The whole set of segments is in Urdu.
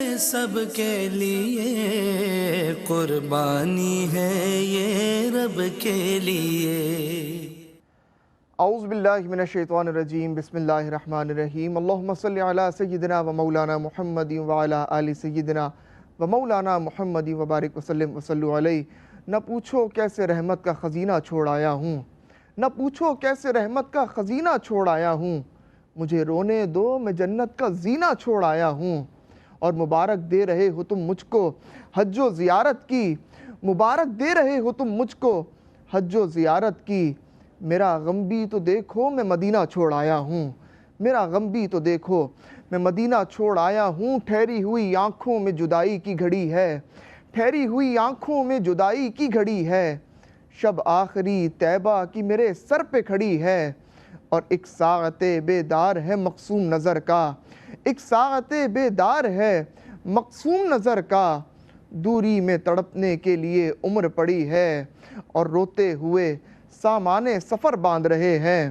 سب کے لیے قربانی ہے یہ رب کے لیے۔ اعوذ باللہ من الشیطان الرجیم، بسم اللہ الرحمن الرحیم۔ اللہم صلی علی سیدنا و مولانا محمد وعلی آل سیدنا و مولانا محمد وبارک وسلم وصلو علیہ۔ نہ پوچھو کیسے رحمت کا خزینہ چھوڑ آیا ہوں، نہ پوچھو کیسے رحمت کا خزینہ چھوڑ آیا ہوں، مجھے رونے دو میں جنت کا زینہ چھوڑ آیا ہوں۔ اور مبارک دے رہے ہو تم مجھ کو حج و زیارت کی، مبارک دے رہے ہو تم مجھ کو حج و زیارت کی، میرا غم بھی تو دیکھو میں مدینہ چھوڑ آیا ہوں، میرا غم بھی تو دیکھو میں مدینہ چھوڑ آیا ہوں۔ ٹھہری ہوئی آنکھوں میں جدائی کی گھڑی ہے، ٹھہری ہوئی آنکھوں میں جدائی کی گھڑی ہے، شب آخری طیبہ کی میرے سر پہ کھڑی ہے، اور ایک ساعت بیدار ہے مقصوم نظر کا، ایک ساعت بیدار ہے مقصوم نظر کا، دوری میں تڑپنے کے لیے عمر پڑی ہے، اور روتے ہوئے سامان سفر باندھ رہے ہیں،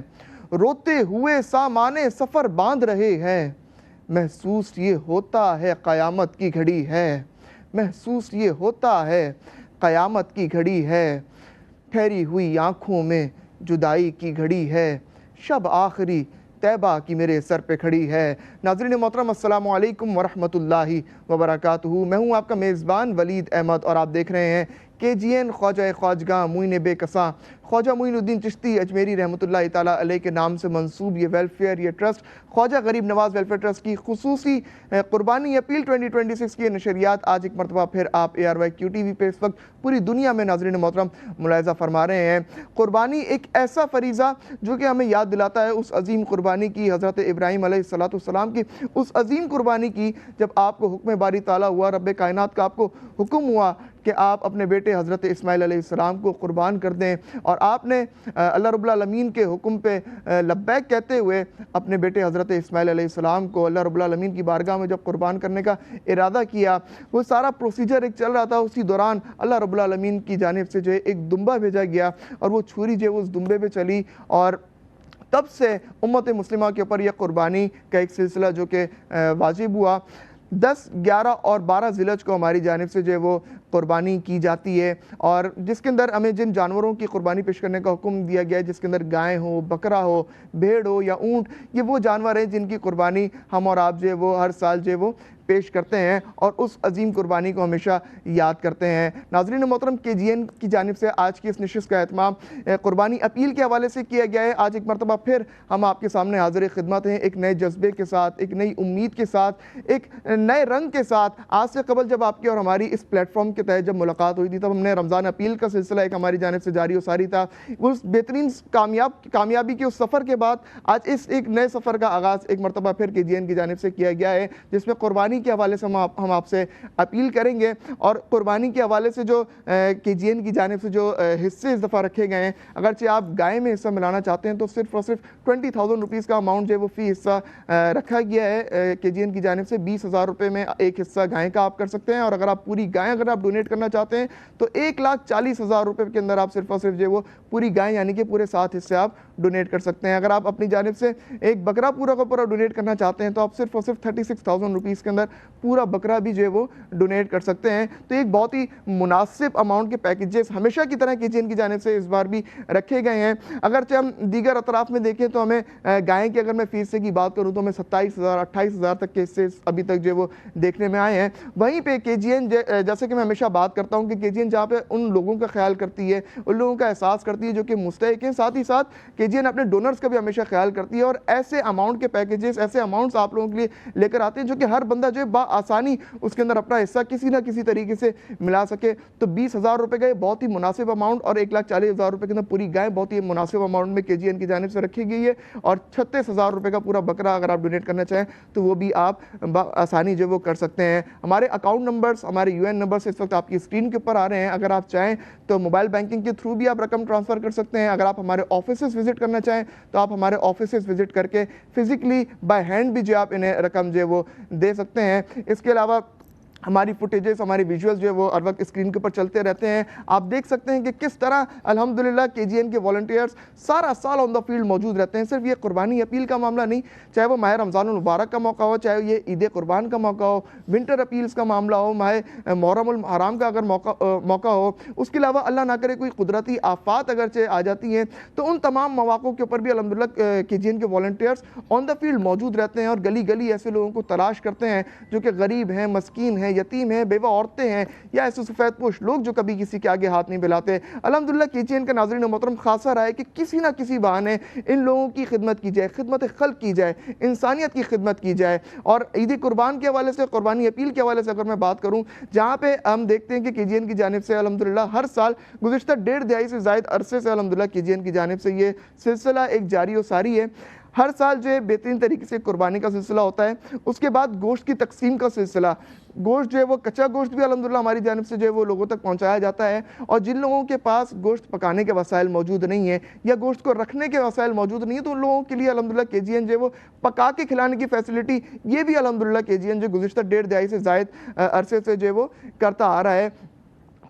روتے ہوئے سامان سفر باندھ رہے ہیں، محسوس یہ ہوتا ہے قیامت کی گھڑی ہے، محسوس یہ ہوتا ہے قیامت کی گھڑی ہے، ٹھہری ہوئی آنکھوں میں جدائی کی گھڑی ہے، شب آخری طیبہ کی میرے سر پہ کھڑی ہے۔ ناظرین محترم، السلام علیکم ورحمۃ اللہ وبرکاتہ۔ میں ہوں آپ کا میزبان ولید احمد، اور آپ دیکھ رہے ہیں KGN خواجہ خواجگاہ معین بے کساں خواجہ معین الدین چشتی اجمیری رحمۃ اللہ تعالیٰ علیہ کے نام سے منسوب یہ ویلفیئر، یہ ٹرسٹ خواجہ غریب نواز ویلفیئر ٹرسٹ کی خصوصی قربانی اپیل 2026 کی نشریات آج ایک مرتبہ پھر آپ ARYQTV پہ اس وقت پوری دنیا میں ناظرین محترم ملاحظہ فرما رہے ہیں۔ قربانی ایک ایسا فریضہ جو کہ ہمیں یاد دلاتا ہے اس عظیم قربانی کی، حضرت ابراہیم علیہ السلام کی اس عظیم قربانی کی، جب آپ کو حکم باری تعالیٰ ہوا، رب کائنات کا آپ کو حکم ہوا کہ آپ اپنے بیٹے حضرت اسماعیل علیہ السلام کو قربان کر دیں، اور آپ نے اللہ رب العالمین کے حکم پہ لبیک کہتے ہوئے اپنے بیٹے حضرت اسماعیل علیہ السلام کو اللہ رب العالمین کی بارگاہ میں جب قربان کرنے کا ارادہ کیا، وہ سارا پروسیجر ایک چل رہا تھا، اسی دوران اللہ رب العالمین کی جانب سے جو ہے ایک دمبا بھیجا گیا، اور وہ چھری جو ہے اس دمبے پہ چلی، اور تب سے امت مسلمہ کے اوپر یہ قربانی کا ایک سلسلہ جو کہ واجب ہوا۔ 10، 11 اور 12 ذی الحج کو ہماری جانب سے جو ہے وہ قربانی کی جاتی ہے، اور جس کے اندر ہمیں جن جانوروں کی قربانی پیش کرنے کا حکم دیا گیا ہے، جس کے اندر گائے ہو، بکرا ہو، بھیڑ ہو یا اونٹ، یہ وہ جانور ہیں جن کی قربانی ہم اور آپ جو ہے وہ ہر سال جو ہے وہ پیش کرتے ہیں، اور اس عظیم قربانی کو ہمیشہ یاد کرتے ہیں۔ ناظرین محترم، KGN کی جانب سے آج کی اس نشست کا اہتمام قربانی اپیل کے حوالے سے کیا گیا ہے۔ آج ایک مرتبہ پھر ہم آپ کے سامنے حاضر خدمت ہیں، ایک نئے جذبے کے ساتھ، ایک نئی امید کے ساتھ، ایک نئے رنگ کے ساتھ۔ آج سے قبل جب آپ کی اور ہماری اس پلیٹ فارم کے تحت جب ملاقات ہوئی تھی، تب ہم نے رمضان اپیل کا سلسلہ ایک ہماری جانب سے جاری و ساری تھا۔ اس بہترین کامیابی کے اس سفر کے بعد آج اس ایک نئے سفر کا آغاز ایک مرتبہ پھر KGN کی جانب سے کیا گیا ہے، جس میں قربانی کے حوالے سے ہم آپ سے اپیل کریں گے، اور قربانی کے حوالے سے جو KGN کی جانب سے جو حصے اس دفعہ رکھے گئے ہیں، اگرچہ آپ گائے میں حصہ ملانا چاہتے ہیں تو صرف اور صرف 20,000 روپیز کا اماؤنٹ جو ہے وہ فی حصہ رکھا گیا ہے KGN کی جانب سے۔ 20,000 روپے میں ایک حصہ گائے کا آپ کر سکتے ہیں، اور اگر آپ پوری گائے اگر آپ ڈونیٹ کرنا چاہتے ہیں تو 1,40,000 روپے کے اندر آپ صرف اور صرف جو ہے وہ پوری گائے یعنی کہ پورے 7 حصے آپ ڈونیٹ کر سکتے ہیں۔ اگر آپ اپنی جانب سے ایک بکرا پورا کا پورا ڈونیٹ کرنا چاہتے ہیں تو آپ صرف اور صرف 36,000 روپیز کے اندر پورا بکرا بھی جو ہے وہ ڈونیٹ کر سکتے ہیں۔ تو ایک بہت ہی مناسب اماؤنٹ کے پیکیجز ہمیشہ کی طرح KGN کی جانب سے اس بار بھی رکھے گئے ہیں۔ اگرچہ ہم دیگر اطراف میں دیکھیں تو ہمیں گائے کی اگر میں فی حصے کی بات کروں تو ہمیں 27,000 28,000 تک کے حصے ابھی تک جو ہے وہ دیکھنے میں آئے ہیں۔ وہیں پہ KGN جیسے کہ میں ہمیشہ بات کرتا ہوں کہ KGN جہاں پہ ان لوگوں کا خیال کرتی ہے، ان لوگوں کا احساس کرتی ہے جو کہ مستحق ہیں، ساتھ ہی ساتھ KGN اپنے ڈونرز کا بھی ہمیشہ خیال کرتی ہے، اور ایسے اماؤنٹ کے پیکیجز، ایسے اماؤنٹس آپ لوگوں کے لیے لے کر آتے ہیں جو کہ ہر بندہ جو ہے بآسانی اس کے اندر اپنا حصہ کسی نہ کسی طریقے سے ملا سکے۔ تو 20,000 روپے کا یہ بہت ہی مناسب اماؤنٹ، اور 1,40,000 روپے کے اندر پوری گائے بہت ہی مناسب اماؤنٹ میں KGN کی جانب سے رکھی گئی ہے، اور 36,000 روپے کا پورا بکرا اگر آپ ڈونیٹ کرنا چاہیں تو وہ بھی آپ آسانی جو وہ کر سکتے ہیں۔ ہمارے اکاؤنٹ نمبرز، ہمارے UN نمبرز اس وقت آپ کی اسکرین کے اوپر آ رہے ہیں۔ اگر آپ چاہیں تو موبائل بینکنگ کے تھرو بھی آپ رقم ٹرانسفر کر سکتے ہیں۔ اگر آپ ہمارے آفیسز وزٹ کرنا چاہیں تو آپ ہمارے آفیسز وزٹ کر کے فزیکلی بائی ہینڈ بھی جو آپ انہیں رقم جو ہے وہ دے سکتے ہیں۔ اس کے علاوہ ہماری فوٹیجز ہمارے ویژولز جو ہے وہ ہر وقت اسکرین کے اوپر چلتے رہتے ہیں. آپ دیکھ سکتے ہیں کہ کس طرح الحمدللہ KGN کے والنٹیئرز سارا سال آن دا فیلڈ موجود رہتے ہیں. صرف یہ قربانی اپیل کا معاملہ نہیں, چاہے وہ ماہ رمضان المبارک کا موقع ہو, چاہے یہ عید قربان کا موقع ہو, ونٹر اپیلز کا معاملہ ہو, ماہ محرم الحرام کا اگر موقع ہو, اس کے علاوہ اللہ نہ کرے کوئی قدرتی آفات اگرچہ آ جاتی ہیں, تو ان تمام مواقع کے اوپر بھی الحمدللہ KGN کے والنٹیئرز آن دا فیلڈ موجود رہتے ہیں اور گلی گلی ایسے لوگوں کو تلاش کرتے ہیں جو کہ غریب ہیں, مسکین ہیں, یتیم ہیں, بیوہ عورتیں ہیں, یا ایسے سفید پوش لوگ جو کبھی کسی کے آگے ہاتھ نہیں پھیلاتے. الحمدللہ KGN کے ناظرین محترم خاصا رہا ہے کہ کسی نہ کسی بہانے ان لوگوں کی خدمت کی جائے, خدمت خلق کی جائے, انسانیت کی خدمت کی جائے. اور عید قربان کے حوالے سے, قربانی اپیل کے حوالے سے اگر میں بات کروں, جہاں پہ ہم دیکھتے ہیں کہ KGN کی جانب سے الحمدللہ ہر سال گزشتہ 1.5 دہائی سے زائد عرصے سے الحمدللہ KGN کی جانب سے یہ سلسلہ ایک جاری و ساری ہے. ہر سال جو ہے بہترین طریقے سے قربانی کا سلسلہ ہوتا ہے. اس کے بعد گوشت کی تقسیم کا سلسلہ, گوشت جو ہے وہ کچا گوشت بھی الحمدللہ ہماری جانب سے جو ہے وہ لوگوں تک پہنچایا جاتا ہے. اور جن لوگوں کے پاس گوشت پکانے کے وسائل موجود نہیں ہیں یا گوشت کو رکھنے کے وسائل موجود نہیں ہیں, تو ان لوگوں کے لیے الحمدللہ KGN جو ہے وہ پکا کے کھلانے کی فیسلٹی یہ بھی الحمدللہ KGN جو گزشتہ 1.5 دہائی سے زائد عرصے سے جو ہے وہ کرتا آ رہا ہے.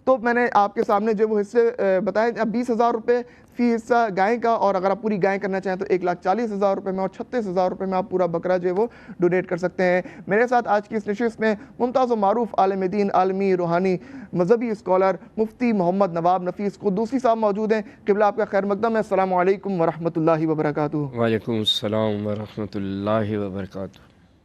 تو میں نے آپ کے سامنے جو وہ حصے بتائے, اب 20,000 روپے فی حصہ گائے کا, اور اگر آپ پوری گائے کرنا چاہیں تو 1,40,000 روپے میں, اور 36,000 روپے میں آپ پورا بکرا جو ہے وہ ڈونیٹ کر سکتے ہیں. میرے ساتھ آج کی اس نشست میں ممتاز و معروف عالم دین, عالمی, روحانی, مذہبی اسکالر مفتی محمد نواب نفیس قدوسی صاحب موجود ہیں. قبلہ آپ کا خیر مقدم ہے. السلام علیکم ورحمۃ اللہ وبرکاتہ. وعلیکم السلام ورحمۃ اللہ وبرکاتہ.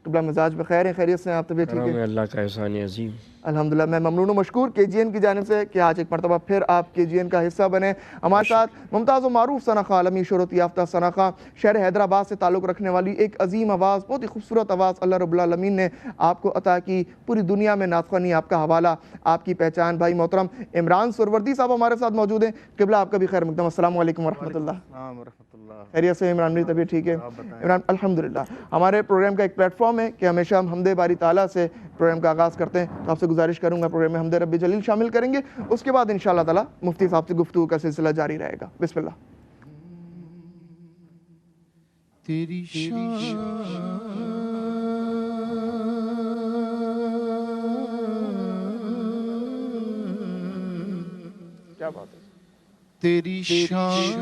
قبلہ مزاج بخیر ہیں, خیریت سے ہیں آپ؟ طبیعت ٹھیک ہے؟ اللہ کا احسان عظیم. الحمدللہ میں ممنون و مشکور KGN کی جانب سے کہ آج ایک مرتبہ پھر آپ KGN کا حصہ بنے. ہمارے ساتھ ممتاز و معروف ثنا خواں, عالمی شہرت یافتہ ثنا خواں, شہر حیدرآباد سے تعلق رکھنے والی ایک عظیم آواز, بہت ہی خوبصورت آواز اللہ رب العالمین نے آپ کو عطا کی. پوری دنیا میں نعت خوانی آپ کا حوالہ, آپ کی پہچان. بھائی محترم عمران سروردی صاحب ہمارے ساتھ موجود ہیں. قبلہ آپ کا بھی خیر مقدم. السلام علیکم ورحمۃ اللہ. خیریت سے عمران, میری طبیعت ٹھیک ہے؟ عمران الحمدللہ. ہمارے پروگرام کا ایک پلیٹ فارم ہے کہ ہمیشہ ہم حمد باری تعالیٰ سے پروگرام کا آغاز کرتے ہیں, تو آپ سے گزارش کروں گا پروگرام میں حمد رب جلیل شامل کریں گے. اس کے بعد انشاءاللہ تعالیٰ مفتی صاحب سے گفتگو کا سلسلہ جاری رہے گا. بسم اللہ. تیری کیا بات ہے. تیری شان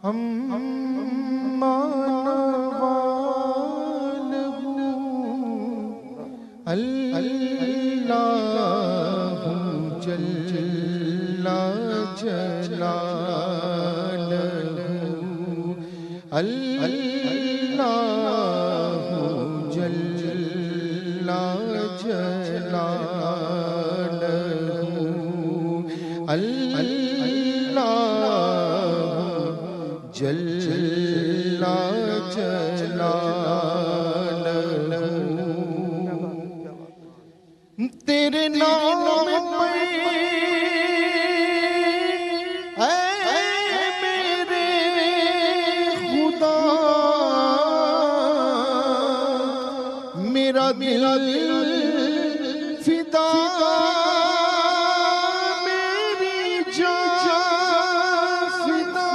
ہم مانوال ہوں, اللہ جل جلالہ, اللہ جل جلالہ, اللہ جل جلالہ. تیرے نام پہ اے میرے خدا میرا دل فدا, میری جان فدا,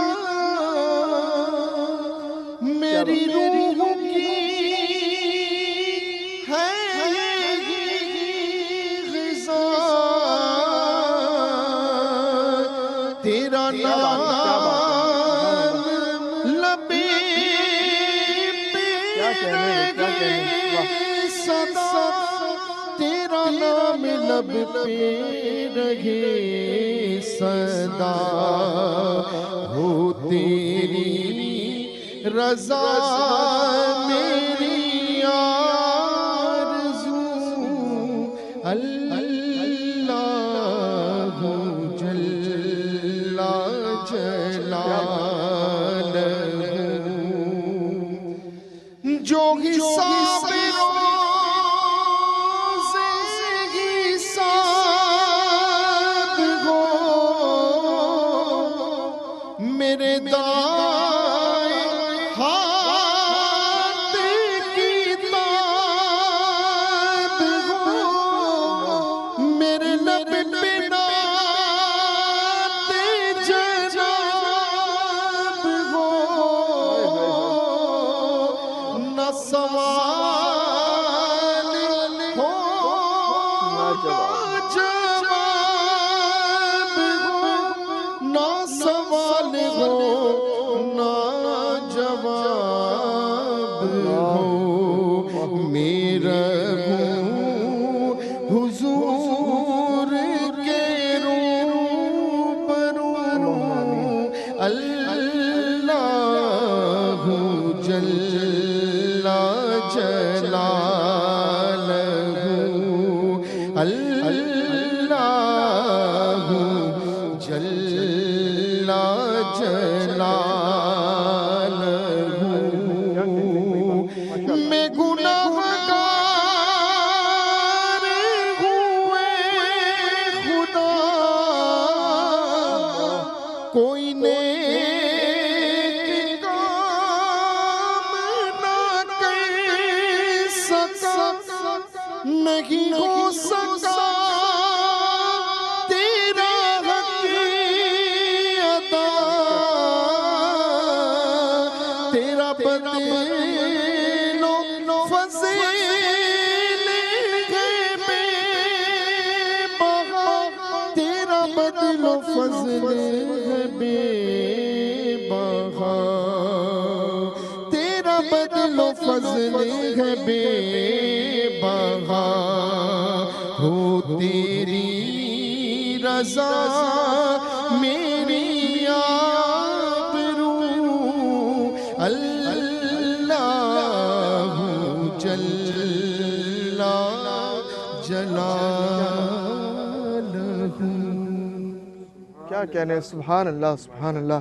میری روح کی ہے غذا, تیرا نام لبے پہ رہے صدا, تیرا نام لب پہ رہے صدا, ہو تیری رضا میری آرزو, اللہ جل جلالہ. جو حساب میرے دائیں ہاتھ کی تاب ہو, جواب ہو نہ سوال ہو نہ جواب ہو میرا ہوں حضور کے روبرو اللہ جل جلالہ اللہ جل جلالہ میں گناہگار ہوئے خدا کوئی نیک کام نہ کر سکا نہیں ہو سکا تیرا حق ادا تیرا بدل و فضل ہے بے بہا تیرا بدل و فضل ہے بے بہا تیرا بدل و فضل ہے بے بہا ہو تیری رضا میری آبرو اللہ جل جلالہ کیا کہنے ہیں، سبحان اللہ سبحان اللہ۔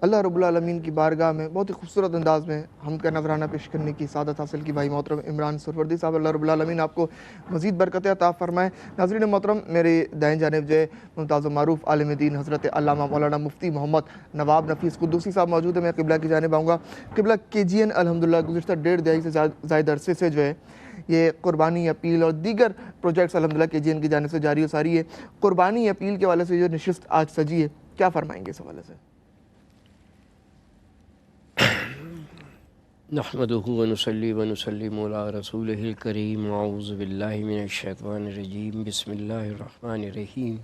اللہ رب العالمین کی بارگاہ میں بہت ہی خوبصورت انداز میں حمد کا نذرانہ پیش کرنے کی سعادت حاصل کی بھائی محترم عمران سہروردی صاحب۔ اللہ رب العالمین آپ کو مزید برکتیں عطا فرمائے۔ ناظرین محترم، میرے دائیں جانب جو ہے ممتاز و معروف عالم دین حضرت علامہ مولانا مفتی محمد نواب نفیس قدوسی صاحب موجود ہیں۔ میں قبلہ کی جانب آؤں گا۔ قبلہ KGN الحمدللہ گزشتہ 1.5 دہائی سے زائد عرصے سے جو ہے یہ قربانی اپیل اور دیگر پروجیکٹس الحمدللہ KGN کی جانب سے جاری و ساری ہے۔ قربانی اپیل کے حوالے سے جو نشست آج سجی ہے، کیا فرمائیں گے اس حوالے سے؟ نحمدہ ونصلی ونسلم علی رسولہ الکریم اعوذ باللہ من الشیطان الرجیم بسم اللہ الرحمن الرحیم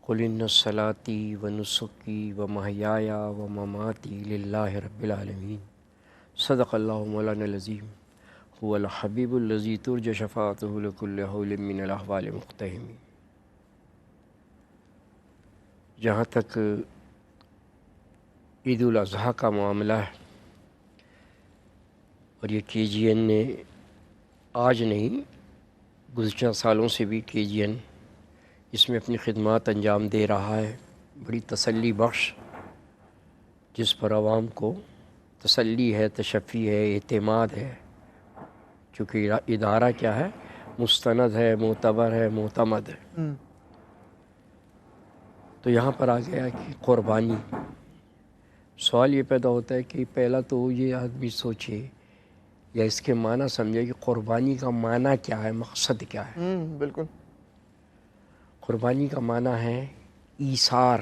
قل ان صلاتی ونسکی ومحیایا ومماتی للہ رب العالمین صدق اللہ مولانا العظیم هو الحبیب الذی ترجى شفاعته لكل حول من الاحوال مقتحم۔ جہاں تک عید الاضحیٰ کا معاملہ ہے، اور یہ KGN نے آج نہیں گزشتہ سالوں سے بھی KGN اس میں اپنی خدمات انجام دے رہا ہے، بڑی تسلی بخش، جس پر عوام کو تسلی ہے، تشفی ہے، اعتماد ہے، چونکہ ادارہ کیا ہے، مستند ہے، معتبر ہے، معتمد ہے۔ تو یہاں پر آ گیا کہ قربانی، سوال یہ پیدا ہوتا ہے کہ پہلا تو یہ آدمی سوچے یا اس کے معنی سمجھے کہ قربانی کا معنی کیا ہے، مقصد کیا ہے۔ بالکل۔ قربانی کا معنی ہے ایثار،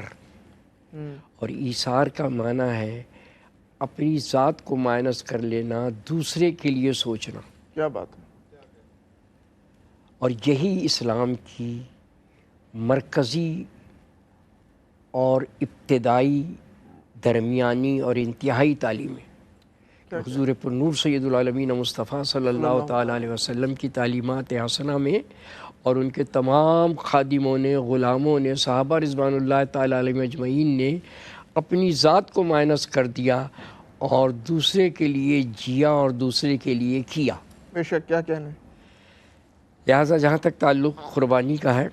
اور ایثار کا معنی ہے اپنی ذات کو مائنس کر لینا، دوسرے کے لیے سوچنا۔ کیا بات ہے۔ اور یہی اسلام کی مرکزی اور ابتدائی، درمیانی اور انتہائی تعلیم ہے۔ حضور پر نور سید العالمین مصطفیٰ صلی اللہ تعالیٰ علیہ وسلم کی تعلیمات حسنہ میں اور ان کے تمام خادموں نے، غلاموں نے، صحابہ رضوان اللہ تعالیٰ علیہ اجمعین نے اپنی ذات کو مائنس کر دیا اور دوسرے کے لیے جیا اور دوسرے کے لیے کیا۔ بے شک، کیا کہنے۔ لہٰذا جہاں تک تعلق قربانی کا ہے،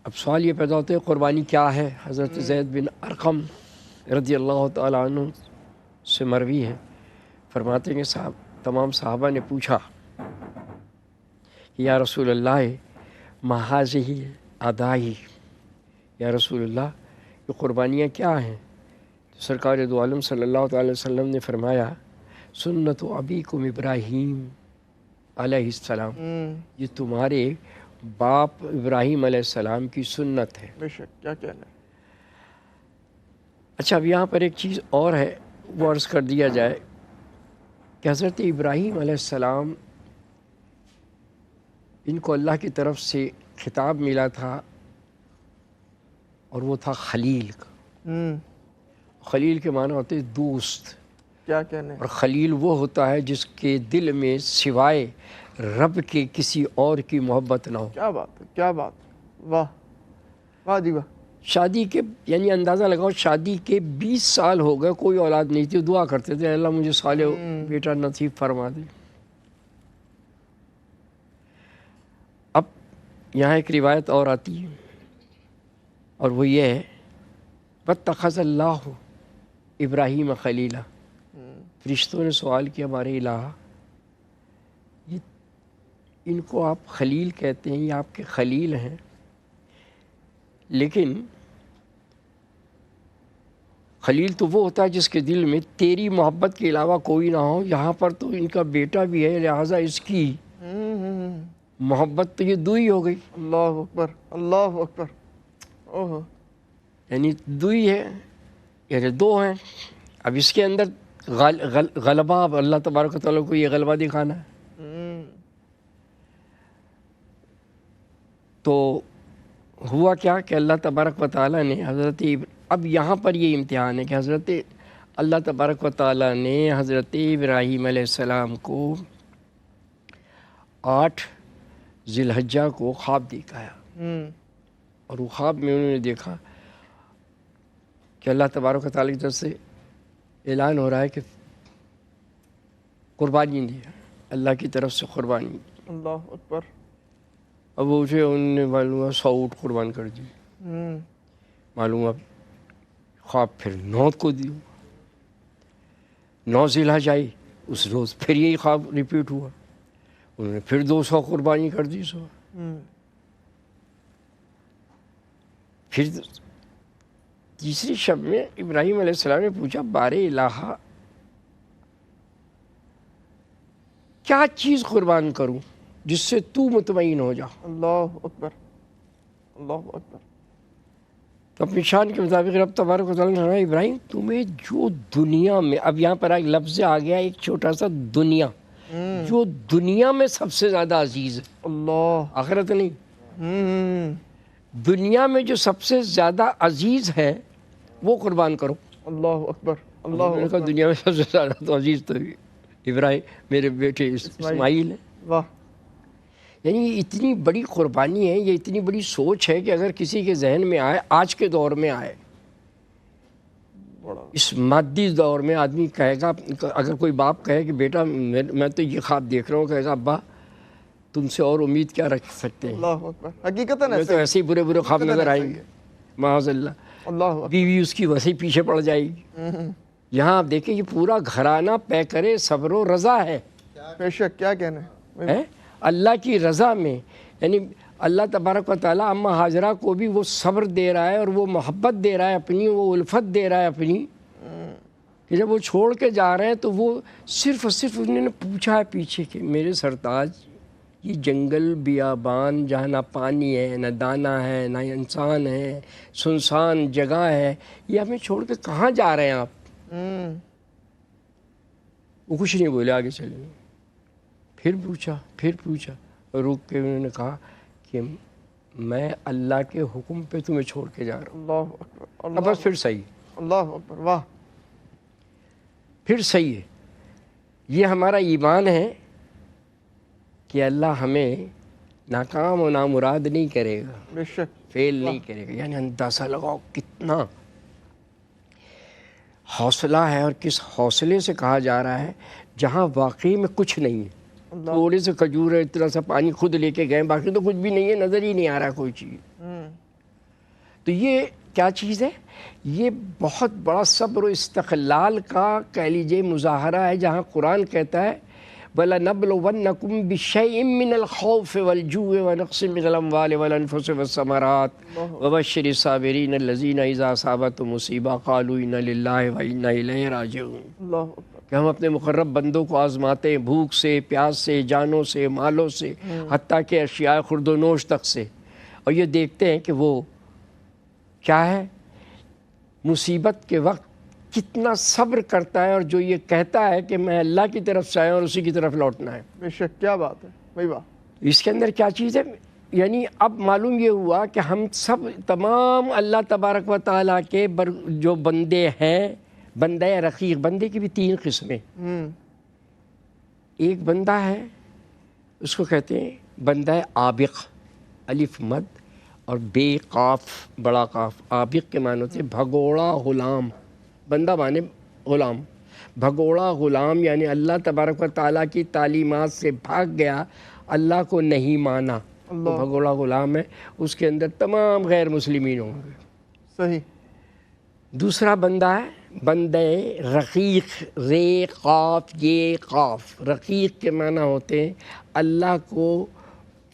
اب سوال یہ پیدا ہوتا ہے قربانی کیا ہے۔ حضرت زید بن ارقم رضی اللہ تعالیٰ عنہ سے مروی ہے، فرماتے ہیں کہ تمام صحابہ نے پوچھا یا رسول اللہ ما هذه ادائی، یا رسول اللہ یہ قربانیاں کیا ہیں؟ تو سرکار دو عالم صلی اللہ تعالی وسلم نے فرمایا سنت ابیکم ابراہیم علیہ السلام، یہ تمہارے باپ ابراہیم علیہ السلام کی سنت ہے۔ بے شک، کیا کہنا ہے۔ اچھا، اب یہاں پر ایک چیز اور ہے، وہ عرض کر دیا جائے کہ حضرت ابراہیم علیہ السلام ان کو اللہ کی طرف سے خطاب ملا تھا اور وہ تھا خلیل کا۔ خلیل کے معنی ہوتے دوست، کیا کہنے، اور خلیل وہ ہوتا ہے جس کے دل میں سوائے رب کے کسی اور کی محبت نہ ہو۔ کیا بات ہے، کیا بات ہے، واہ واہ جی واہ۔ شادی کے یعنی اندازہ لگاؤ، شادی کے 20 سال ہو گئے، کوئی اولاد نہیں تھی، دعا کرتے تھے اللہ مجھے صالح بیٹا نصیب فرما دے۔ اب یہاں ایک روایت اور آتی ہے اور وہ یہ ہے وَاتَّخَذَ اللَّهُ ابراہیم خلیلا۔ فرشتوں نے سوال کیا ہمارے الہ، یہ ان کو آپ خلیل کہتے ہیں، یہ آپ کے خلیل ہیں، لیکن خلیل تو وہ ہوتا ہے جس کے دل میں تیری محبت کے علاوہ کوئی نہ ہو، یہاں پر تو ان کا بیٹا بھی ہے لہٰذا اس کی محبت تو یہ دوئی ہو گئی۔ اللہ اکبر، اللہ اکبر، اوہ، یعنی دوئی ہے، یعنی دو ہیں۔ اب اس کے اندر غلبہ، اب اللہ تبارک و تعالیٰ کو یہ غلبہ دکھانا ہے۔ تو ہوا کیا کہ اللہ تبارک و تعالیٰ نے اب یہاں پر یہ امتحان ہے کہ حضرت اللہ تبارک و تعالیٰ نے حضرت ابراہیم علیہ السلام کو 8 ذی الحجہ کو خواب دکھایا، اور وہ خواب میں انہوں نے دیکھا کہ اللہ تبارک و تعالیٰ کی طرف سے اعلان ہو رہا ہے کہ قربانی دی، اللہ کی طرف سے قربانی دی۔ اللہ اکبر۔ اب وہ اٹھے، انہوں نے معلوم ہے 100 اونٹ قربان کر دی، معلوم اب خواب پھر 9 کو دی، 9 ذی الحجہ آئی، اس روز پھر یہی خواب ریپیٹ ہوا، انہوں نے پھر 200 قربانی کر دی۔ پھر تیسری شب میں ابراہیم علیہ السلام نے پوچھا بار الہ کیا چیز قربان کروں جس سے تو مطمئن ہو جا۔ اللہ اکبر، اللہ اکبر۔ تو اپنی شان کے مطابق رب تبارک و تعالیٰ نے فرمایا ابراہیم تمہیں جو دنیا میں، اب یہاں پر ایک لفظ آ گیا ایک چھوٹا سا دنیا، جو دنیا میں سب سے زیادہ عزیز ہے، اللہ، آخرت نہیں، دنیا میں جو سب سے زیادہ عزیز ہے وہ قربان کرو۔ اللہ اکبر، اللہ میں نے کہا اکبر، دنیا میں سب سے زیادہ تو عزیز تو ابراہیم میرے بیٹے اسماعیل ہے۔ واہ، یعنی یہ اتنی بڑی قربانی ہے، یہ اتنی بڑی سوچ ہے کہ اگر کسی کے ذہن میں آئے، آج کے دور میں آئے، اس مادی دور میں آدمی کہے گا، اگر کوئی باپ کہے کہ بیٹا میں تو یہ خواب دیکھ رہا ہوں، کہے گا ابا تم سے اور امید کیا رکھ سکتے ہیں، اللہ اکبر، حقیقتاً میں تو ایسے ہی برے برے خواب نظر آئیں گے، معاذ اللہ، اللہ اکبر، بیوی اس کی ویسے ہی پیچھے پڑ جائے گی۔ یہاں آپ دیکھیں یہ پورا گھرانہ پے کرے صبر و رضا ہے، بے شک، کیا کہنے، ہے اللہ کی رضا میں، یعنی اللہ تبارک و تعالیٰ اماں ہاجرہ کو بھی وہ صبر دے رہا ہے اور وہ محبت دے رہا ہے اپنی، وہ الفت دے رہا ہے اپنی، کہ جب وہ چھوڑ کے جا رہے ہیں تو وہ صرف اور صرف انہوں نے پوچھا ہے پیچھے کہ میرے سرتاج یہ جنگل بیابان جہاں نہ پانی ہے نہ دانہ ہے نہ انسان ہے، سنسان جگہ ہے، یہ ہمیں چھوڑ کے کہاں جا رہے ہیں آپ؟ وہ کچھ نہیں بولے، آگے چلے۔ پھر پوچھا، رک کے انہوں نے کہا کہ میں اللہ کے حکم پہ تمہیں چھوڑ کے جا رہا ہوں۔ اللہ اکبر، اب اللہ، بس پھر صحیح، اللہ اکبر، واہ، پھر صحیح ہے۔ یہ ہمارا ایمان ہے کہ اللہ ہمیں ناکام و نامراد نہیں کرے گا، بے شک، فیل نہیں کرے گا۔ یعنی اندازہ لگاؤ کتنا حوصلہ ہے، اور کس حوصلے سے کہا جا رہا ہے جہاں واقعی میں کچھ نہیں ہے، تھوڑے سے کھجور ہے، اتنا سا پانی خود لے کے گئے، باقی تو کچھ بھی نہیں ہے، نظر ہی نہیں آ رہا کوئی چیز۔ تو یہ کیا چیز ہے؟ یہ بہت بڑا صبر و استقلال کا کہہ لیجیے مظاہرہ ہے، جہاں قرآن کہتا ہے وَلَنَبْلُوَنَّكُمْ بِشَيْءٍ مِّنَ الْخَوْفِ وَالْجُوعِ وَنَقْصٍ مِّنَ الْأَمْوَالِ وَالْأَنفُسِ وَالثَّمَرَاتِ وَبَشِّرِ الصَّابِرِينَ الَّذِينَ إِذَا أَصَابَتْهُمْ مُصِيبَةٌ قَالُوا إِنَّا لِلَّهِ وَإِنَّا إِلَيْهِ رَاجِعُونَ۔ اللہ اکبر، کہ ہم اپنے مقرب بندوں کو آزماتے ہیں بھوک سے، پیاس سے، جانوں سے، مالوں سے، حتیٰ کہ اشیاء خرد و نوش تک سے، اور یہ دیکھتے ہیں کہ وہ کیا ہے مصیبت کے وقت کتنا صبر کرتا ہے، اور جو یہ کہتا ہے کہ میں اللہ کی طرف سے آیا اور اسی کی طرف لوٹنا ہے۔ بے شک، کیا بات ہے بھائی، واہ، اس کے اندر کیا چیز ہے؟ یعنی اب معلوم یہ ہوا کہ ہم سب تمام اللہ تبارک و تعالیٰ کے جو بندے ہیں، بندہ رقیق، بندے کی بھی 3 قسمیں. ایک بندہ ہے اس کو کہتے ہیں بندہ عابق، الف مد اور بے قاف بڑا قاف. عابق کے معنی ہوتے ہیں بھگوڑا غلام. بندہ مانے غلام، بھگوڑا غلام یعنی اللہ تبارک و تعالیٰ کی تعلیمات سے بھاگ گیا، اللہ کو نہیں مانا، تو بھگوڑا غلام ہے. اس کے اندر تمام غیر مسلمین ہوں گے. صحیح. دوسرا بندہ ہے بندہ رقیق، رے قاف یہ قاف. رقیق کے معنی ہوتے ہیں اللہ کو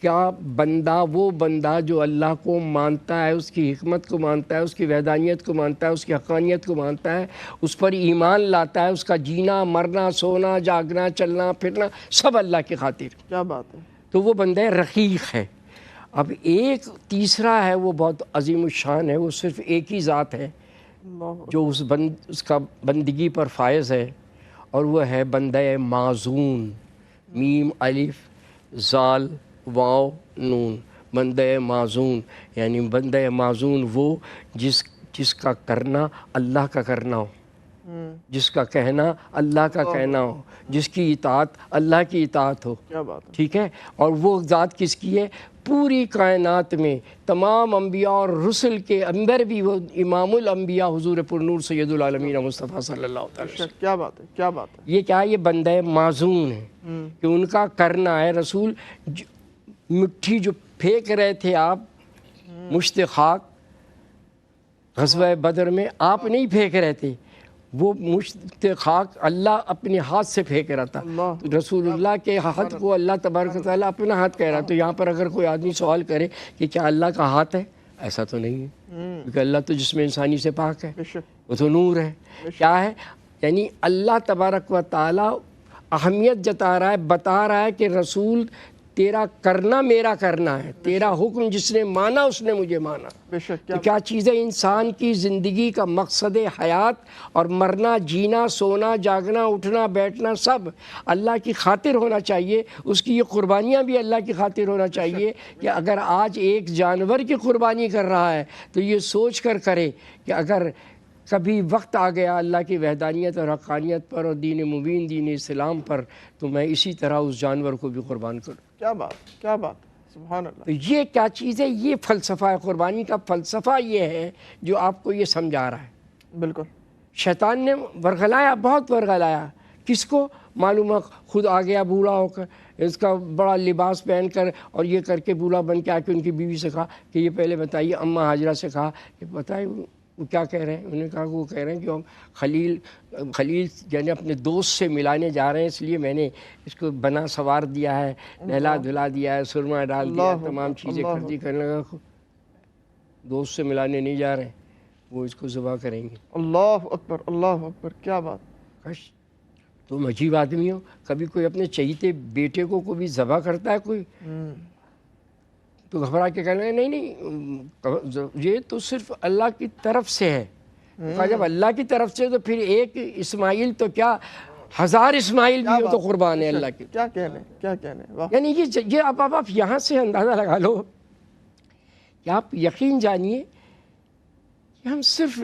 کیا بندہ، وہ بندہ جو اللہ کو مانتا ہے، اس کی حکمت کو مانتا ہے، اس کی وحدانیت کو مانتا ہے، اس کی حقانیت کو مانتا ہے، اس پر ایمان لاتا ہے، اس کا جینا مرنا سونا جاگنا چلنا پھرنا سب اللہ کی خاطر. کیا بات ہے. تو وہ بندہ رقیق ہے. اب ایک تیسرا ہے وہ بہت عظیم الشان ہے، وہ صرف ایک ہی ذات ہے جو اس کا بندگی پر فائز ہے، اور وہ ہے بندہ معزون. میم الف زال واو نون. بندہ معزون یعنی بندہ معزون وہ جس کا کرنا اللہ کا کرنا ہو، جس کا کہنا اللہ کا کہنا ہو، جس کی اطاعت اللہ کی اطاعت ہو. کیا بات ہے. ٹھیک ہے. اور وہ ذات کس کی ہے؟ پوری کائنات میں تمام انبیاء اور رسل کے اندر بھی وہ امام الانبیاء حضور پرنور سید العالمین مصطفیٰ صلی اللہ علیہ وسلم. کیا بات ہے. کیا بات ہے. یہ کیا ہے؟ یہ بندہ معزون ہے کہ ان کا کرنا ہے. رسول مٹھی جو پھینک رہے تھے آپ، مشت خاک غزوہ بدر میں، آپ نہیں پھینک رہے تھے، وہ مشت خاک اللہ اپنے ہاتھ سے پھینک رہا تھا. رسول اللہ کے ہاتھ کو اللہ تبارک و تعالیٰ اپنا ہاتھ کہہ رہا. تو یہاں پر اگر کوئی آدمی سوال کرے کہ کیا اللہ کا ہاتھ ہے، ایسا تو نہیں ہے، کیونکہ اللہ تو جسم انسانی سے پاک ہے، وہ تو نور ہے. کیا ہے؟ یعنی اللہ تبارک و تعالیٰ اہمیت جتا رہا ہے، بتا رہا ہے کہ رسول تیرا کرنا میرا کرنا ہے، تیرا حکم جس نے مانا اس نے مجھے مانا. تو کیا چیز ہے؟ انسان کی زندگی کا مقصد حیات اور مرنا جینا سونا جاگنا اٹھنا بیٹھنا سب اللہ کی خاطر ہونا چاہیے. اس کی یہ قربانیاں بھی اللہ کی خاطر ہونا چاہیے کہ اگر آج ایک جانور کی قربانی کر رہا ہے تو یہ سوچ کر کرے کہ اگر کبھی وقت آ گیا اللہ کی وحدانیت اور حقانیت پر اور دین مبین دین اسلام پر، تو میں اسی طرح اس جانور کو بھی قربان کروں. کیا بات. کیا بات. سبحان اللہ. تو یہ کیا چیز ہے؟ یہ فلسفہ ہے. قربانی کا فلسفہ یہ ہے جو آپ کو یہ سمجھا رہا ہے. بالکل. شیطان نے ورغلایا، بہت ورغلایا. کس کو؟ معلوم ہے خود آ گیا بوڑھا ہو کر، اس کا بڑا لباس پہن کر اور یہ کر کے بوڑھا بن کے آ کے ان کی بیوی سے کہا کہ یہ پہلے بتائیے، اماں حاجرہ سے کہا کہ بتائیے وہ کیا کہہ رہے ہیں. انہوں نے کہا کہ وہ کہہ رہے ہیں کہ ہم خلیل یعنی اپنے دوست سے ملانے جا رہے ہیں، اس لیے میں نے اس کو بنا سوار دیا ہے، نہلا دھلا دیا ہے، سرما ڈال دیا ہے، تمام چیزیں کر دی. کرنے لگا دوست سے ملانے نہیں جا رہے ہیں، وہ اس کو ذبح کریں گے. اللہ اکبر. اللہ اکبر. کیا بات. کش تم عجیب آدمی ہو. کبھی کوئی اپنے چہیتے بیٹے کو بھی ذبح کرتا ہے کوئی؟ تو گھبرا کے کہنے لگے نہیں یہ تو صرف اللہ کی طرف سے ہے. کہا جب اللہ کی طرف سے تو پھر ایک اسماعیل تو کیا 1000 اسماعیل بھی ہو تو قربان ہے اللہ کی. کیا کہنے. کیا کہنے. یعنی یہ اب آپ یہاں سے اندازہ لگا لو کہ آپ یقین جانیے کہ ہم صرف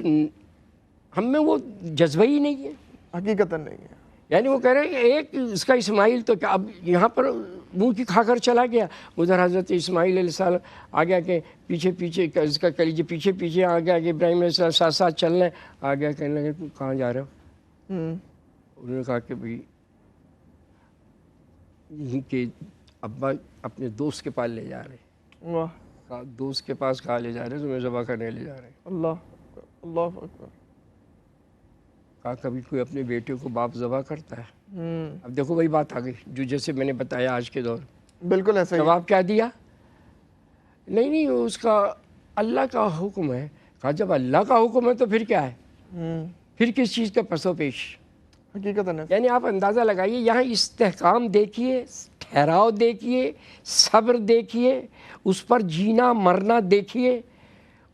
ہم میں وہ جذبہ ہی نہیں ہے، حقیقتاً نہیں ہے. یعنی وہ کہہ رہے ہیں کہ ایک اس کا اسماعیل تو کیا اب یہاں پر منہ کی کھا کر چلا گیا، ادھر حضرت اسماعیل علیہ السلام آ گیا کہ پیچھے پیچھے اس کا کلیجے پیچھے پیچھے آ گیا کہ ابراہیم علیہ السلام ساتھ ساتھ چل رہے ہیں. آ گیا کہنے لگے تم کہاں جا رہے ہو؟ انہوں نے کہا کہ بھائی کہ ابا اپنے دوست کے پاس لے جا رہے ہیں. واہ. کہا دوست کے پاس کہاں لے جا رہے ہیں؟ تمہیں ذبح کرنے لے جا رہے ہیں. اللہ. اللہ اکبر. کہا کبھی کوئی اپنے بیٹے کو باپ ذبح کرتا ہے؟ اب دیکھو وہی بات آ گئی جو جیسے میں نے بتایا آج کے دور. بالکل ایسا ہی. جواب کیا دیا؟ نہیں اس کا اللہ کا حکم ہے. کہا جب اللہ کا حکم ہے تو پھر کیا ہے؟ پھر کس چیز کا پس و پیش؟ حقیقتاً. یعنی آپ اندازہ لگائیے یہاں استحکام دیکھیے، ٹھہراؤ دیکھیے، صبر دیکھیے، اس پر جینا مرنا دیکھیے،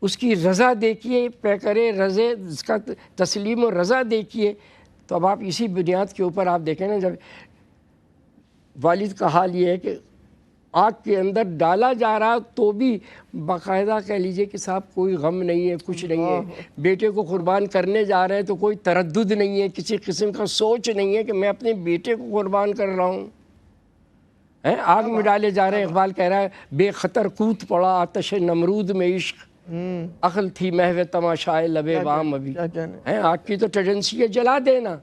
اس کی رضا دیکھیے، پیکرے رضے اس کا تسلیم و رضا دیکھیے. تو اب آپ اسی بنیاد کے اوپر آپ دیکھیں نا، جب والد کا حال یہ ہے کہ آگ کے اندر ڈالا جا رہا تو بھی باقاعدہ کہہ لیجئے کہ صاحب کوئی غم نہیں ہے، کچھ نہیں ہے، بیٹے کو قربان کرنے جا رہے ہیں تو کوئی تردد نہیں ہے، کسی قسم کا سوچ نہیں ہے کہ میں اپنے بیٹے کو قربان کر رہا ہوں. آگ میں ڈالے جا رہے ہیں. اقبال کہہ رہا ہے بے خطر کود پڑا آتش نمرود میں عشق، عقل تھی محو تماشائے لبے بام ابھی. آگ کی تو ٹینڈنسی ہے جلا دینا،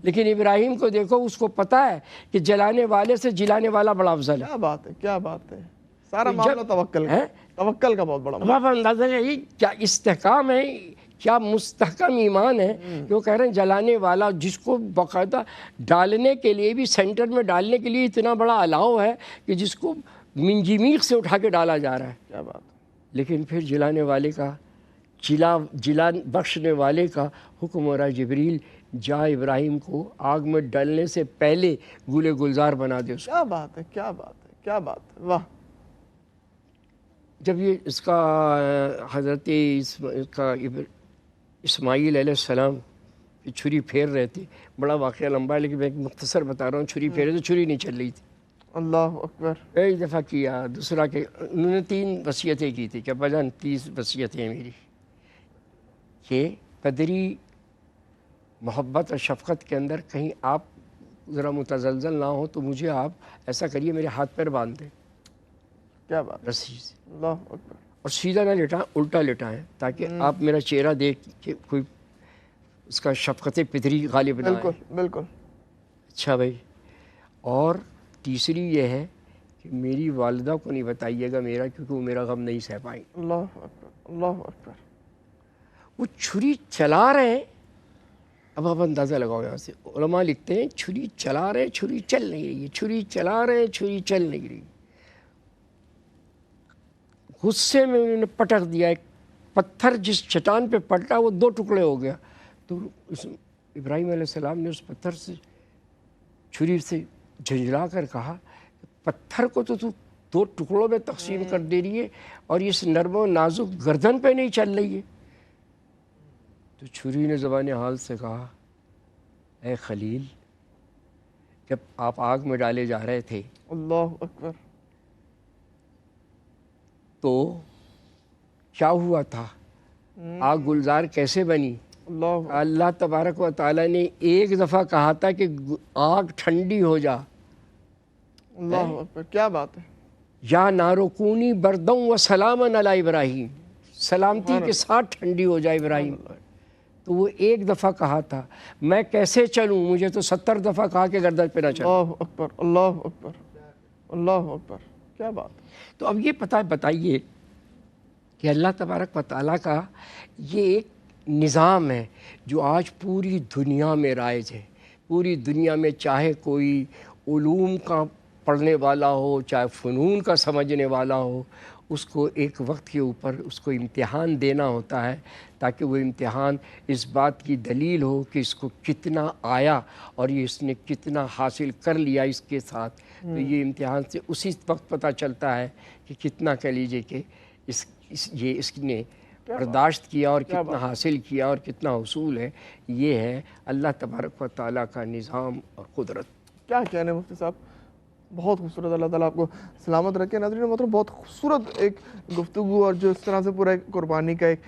لیکن ابراہیم کو دیکھو، اس کو پتا ہے کہ جلانے والے سے جلانے والا بڑا افضل ہے. کیا بات ہے، کیا بات ہے. سارا معاملہ توکل کا، توکل کا بہت بڑا. اب اندازہ ہے کیا استحکام ہے، کیا مستحکم ایمان ہے کہ وہ کہہ رہے ہیں جلانے والا، جس کو باقاعدہ ڈالنے کے لیے بھی سینٹر میں ڈالنے کے لیے اتنا بڑا الاؤ ہے کہ جس کو منجمیق سے اٹھا کے ڈالا جا رہا ہے. کیا بات. لیکن پھر جلانے والے کا، جلا بخشنے والے کا حکم ہو رہا ہے جبریل جا ابراہیم کو آگ میں ڈلنے سے پہلے گل گلزار بنا دے اس کو. کیا بات ہے، کیا بات ہے، کیا بات ہے. واہ. جب یہ اس کا حضرت اسماعیل علیہ السلام کی چھری پھیر رہے تھے، بڑا واقعہ لمبا ہے لیکن میں ایک مختصر بتا رہا ہوں. چھری پھیرے تو چھری نہیں چل رہی تھی. اللہ اکبر. ایک دفعہ کیا، دوسرا کہ انہوں نے 3 وصیتیں کی تھی کہ ابا جان 30 وصیتیں ہیں میری، کہ قدری محبت اور شفقت کے اندر کہیں آپ ذرا متزلزل نہ ہو تو مجھے آپ ایسا کریے میرے ہاتھ پیر باندھ دیں کیا بات. رسی سے، اللہ اکبر. اور سیدھا نہ لٹائیں، الٹا لٹائیں تاکہ آپ میرا چہرہ دیکھ کے کوئی اس کا شفقت پدری غالب نہ آئے. بالکل بالکل. اچھا بھائی. اور تیسری یہ ہے کہ میری والدہ کو نہیں بتائیے گا میرا، کیونکہ وہ میرا غم نہیں سہ پائیں. اللہ اکبر، اللہ اکبر. وہ چھری چلا رہے ہیں. اب آپ اندازہ لگاؤ، یہاں سے علماء لکھتے ہیں چھری چلا رہے ہیں، چھری چل نہیں رہی ہے، چھری چلا رہے ہیں، چھری چل نہیں رہی. غصے میں انہوں نے پٹک دیا. ایک پتھر جس چٹان پہ پلٹا وہ 2 ٹکڑے ہو گیا. تو ابراہیم علیہ السلام نے اس پتھر سے چھری سے جھنجھلا کر کہا پتھر کو تو 2 ٹکڑوں میں تقسیم کر دے رہی ہے اور اس نرم و نازک گردن پہ نہیں چل رہی ہے. تو چھری نے زبان حال سے کہا اے خلیل، جب آپ آگ میں ڈالے جا رہے تھے اللہ اکبر. تو کیا ہوا تھا؟ آگ گلزار کیسے بنی؟ اللہ تبارک و تعالیٰ نے ایک دفعہ کہا تھا کہ آگ ٹھنڈی ہو جا. اللہ اکبر. کیا بات ہے. یا نارکونی بردوں و سلامن علی ابراہیم، سلامتی کے ساتھ ٹھنڈی ہو جائے ابراہیم پر. تو وہ ایک دفعہ کہا تھا. میں کیسے چلوں؟ مجھے تو 70 دفعہ کہا کہ گردن پہ نہ چلوں. اللہ اکبر، اللہ اکبر، اللہ اکبر. کیا بات. تو اب یہ بتائیے کہ اللہ تبارک و تعالیٰ کا یہ ایک نظام ہے جو آج پوری دنیا میں رائج ہے. پوری دنیا میں چاہے کوئی علوم کا پڑھنے والا ہو، چاہے فنون کا سمجھنے والا ہو، اس کو ایک وقت کے اوپر اس کو امتحان دینا ہوتا ہے تاکہ وہ امتحان اس بات کی دلیل ہو کہ اس کو کتنا آیا اور یہ اس نے کتنا حاصل کر لیا اس کے ساتھ. تو یہ امتحان سے اسی وقت پتہ چلتا ہے کہ کتنا کہہ لیجیے کہ اس نے برداشت کیا اور کتنا حاصل کیا اور کتنا حصول ہے. یہ ہے اللہ تبارک و تعالیٰ کا نظام اور قدرت. کیا کہنے مفتی صاحب، بہت خوبصورت. اللہ تعالیٰ آپ کو سلامت رکھے. ناظرین محترم، بہت خوبصورت ایک گفتگو اور جو اس طرح سے پورا ایک قربانی کا ایک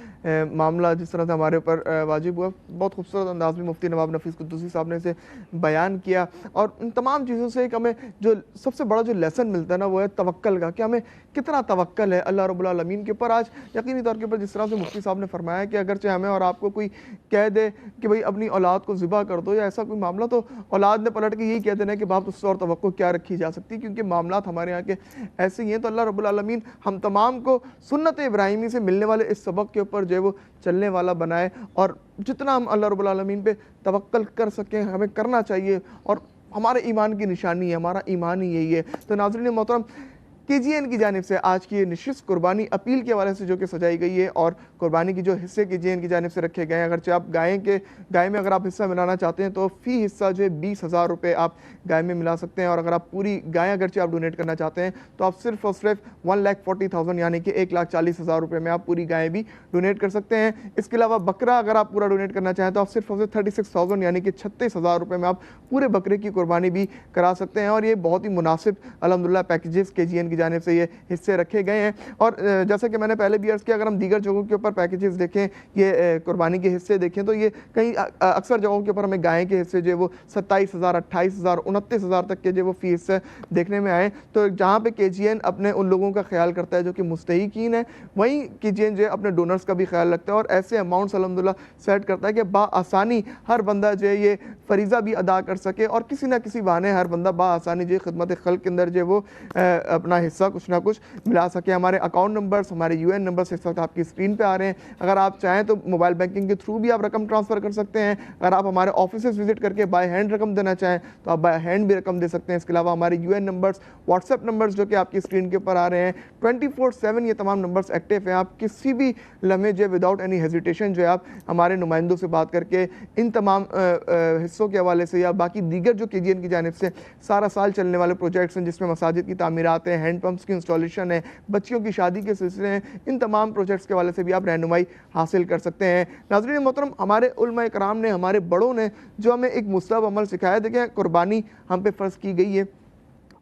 معاملہ جس طرح سے ہمارے اوپر واجب ہوا، بہت خوبصورت انداز میں مفتی نواب نفیس قدوسی صاحب نے اسے بیان کیا. اور ان تمام چیزوں سے ایک ہمیں جو سب سے بڑا جو لیسن ملتا ہے نا وہ ہے توکل کا، کہ ہمیں کتنا توکل ہے اللہ رب العالمین کے اوپر. آج یقینی طور کے اوپر جس طرح سے مفتی صاحب نے فرمایا کہ اگرچہ ہمیں اور آپ کو کوئی کہہ دے کہ بھئی اپنی اولاد کو ذبح کر دو یا ایسا کوئی معاملہ، تو اولاد نے پلٹ کے یہی کہہ دینا کہ باپ اس سے اور توقع کیا رکھی جا سکتی، کیونکہ معاملات ہمارے یہاں کے ایسے ہی ہیں. تو اللہ رب العالمین ہم تمام کو سنت ابراہیمی سے ملنے والے اس سبق کے اوپر جو ہے وہ چلنے والا بنائے، اور جتنا ہم اللہ رب العالمین پہ توکل کر سکیں ہمیں کرنا چاہیے، اور ہمارے ایمان کی نشانی ہے، ہمارا ایمان ہی یہی ہے. تو ناظرین محترم، KGN کی جانب سے آج کی یہ نشست قربانی اپیل کے حوالے سے جو کہ سجائی گئی ہے، اور قربانی کی جو حصے KGN کی جانب سے رکھے گئے ہیں، اگرچہ آپ گائے میں اگر آپ حصہ ملانا چاہتے ہیں تو فی حصہ جو ہے 20,000 روپے آپ گائے میں ملا سکتے ہیں، اور اگر آپ پوری گائے اگرچہ آپ ڈونیٹ کرنا چاہتے ہیں تو آپ صرف اور صرف 1,40,000 یعنی کہ 1,40,000 روپے میں آپ پوری گائے بھی ڈونیٹ کر سکتے ہیں. اس کے علاوہ بکرا اگر آپ پورا ڈونیٹ کرنا چاہیں تو آپ صرف اور صرف 36,000 یعنی کہ 36,000 روپے میں آپ پورے بکرے کی قربانی بھی کرا سکتے ہیں. اور یہ بہت ہی مناسب الحمدللہ پیکیجز KGN کی جانب سے یہ حصے رکھے گئے ہیں. اور جیسا کہ میں نے پہلے بھی عرض کیا, اگر ہم دیگر جگہوں کے اوپر پیکیجز دیکھیں, یہ قربانی کے حصے دیکھیں, تو یہ کئی اکثر جگہوں کے اوپر ہمیں گائے کے حصے جو ہے وہ 27,000, 28,000, 29,000 تک کے جو وہ فی حصے دیکھنے میں آئے. تو جہاں پہ KGN اپنے ان لوگوں کا خیال کرتا ہے جو کہ مستحقین ہیں, وہیں KGN جو ہے اپنے ڈونرز کا بھی خیال رکھتا ہے اور ایسے اماؤنٹس الحمدللہ سیٹ کرتا ہے کہ بآسانی ہر بندہ جو ہے یہ فریضہ بھی ادا کر سکے اور کسی نہ کسی بہانے ہر بندہ بآسانی جو ہے خدمت خلق کے اندر جو ہے وہ اپنا حصہ کچھ نہ کچھ ملا سکے. ہمارے اکاؤنٹ نمبرز, ہمارے UN نمبرز اس وقت آپ کی اسکرین پہ آ رہے ہیں. اگر آپ چاہیں تو موبائل بینکنگ کے تھرو بھی آپ رقم ٹرانسفر کر سکتے ہیں. اگر آپ ہمارے آفیسز وزٹ کر کے بائی ہینڈ رقم دینا چاہیں تو آپ بائی ہینڈ بھی رقم دے سکتے ہیں. اس کے علاوہ ہمارے UN numbers, what's app numbers جو کہ آپ کی اسکرین کے اوپر آ رہے ہیں, 24/7 یہ تمام نمبرز ایکٹیو ہیں. آپ کسی بھی لمحے جو ہے وداؤٹ اینی ہیزیٹیشن جو ہے آپ ہمارے نمائندوں سے بات کر کے ان تمام حصوں کے حوالے سے یا باقی دیگر جو KGN کی جانب سے سارا سال چلنے والے پروجیکٹس ہیں جس میں مساجد کی تعمیرات ہیں, ہینڈ پمپس کی انسٹالیشن ہے, بچیوں کی شادی کے سلسلے ہیں, ان تمام پروجیکٹس کے حوالے سے بھی آپ رہنمائی حاصل کر سکتے ہیں. ناظرین محترم, ہمارے علماء کرام نے, ہمارے بڑوں نے جو ہمیں ایک مستحب عمل سکھایا, دیکھیں قربانی ہم پہ فرض کی گئی ہے,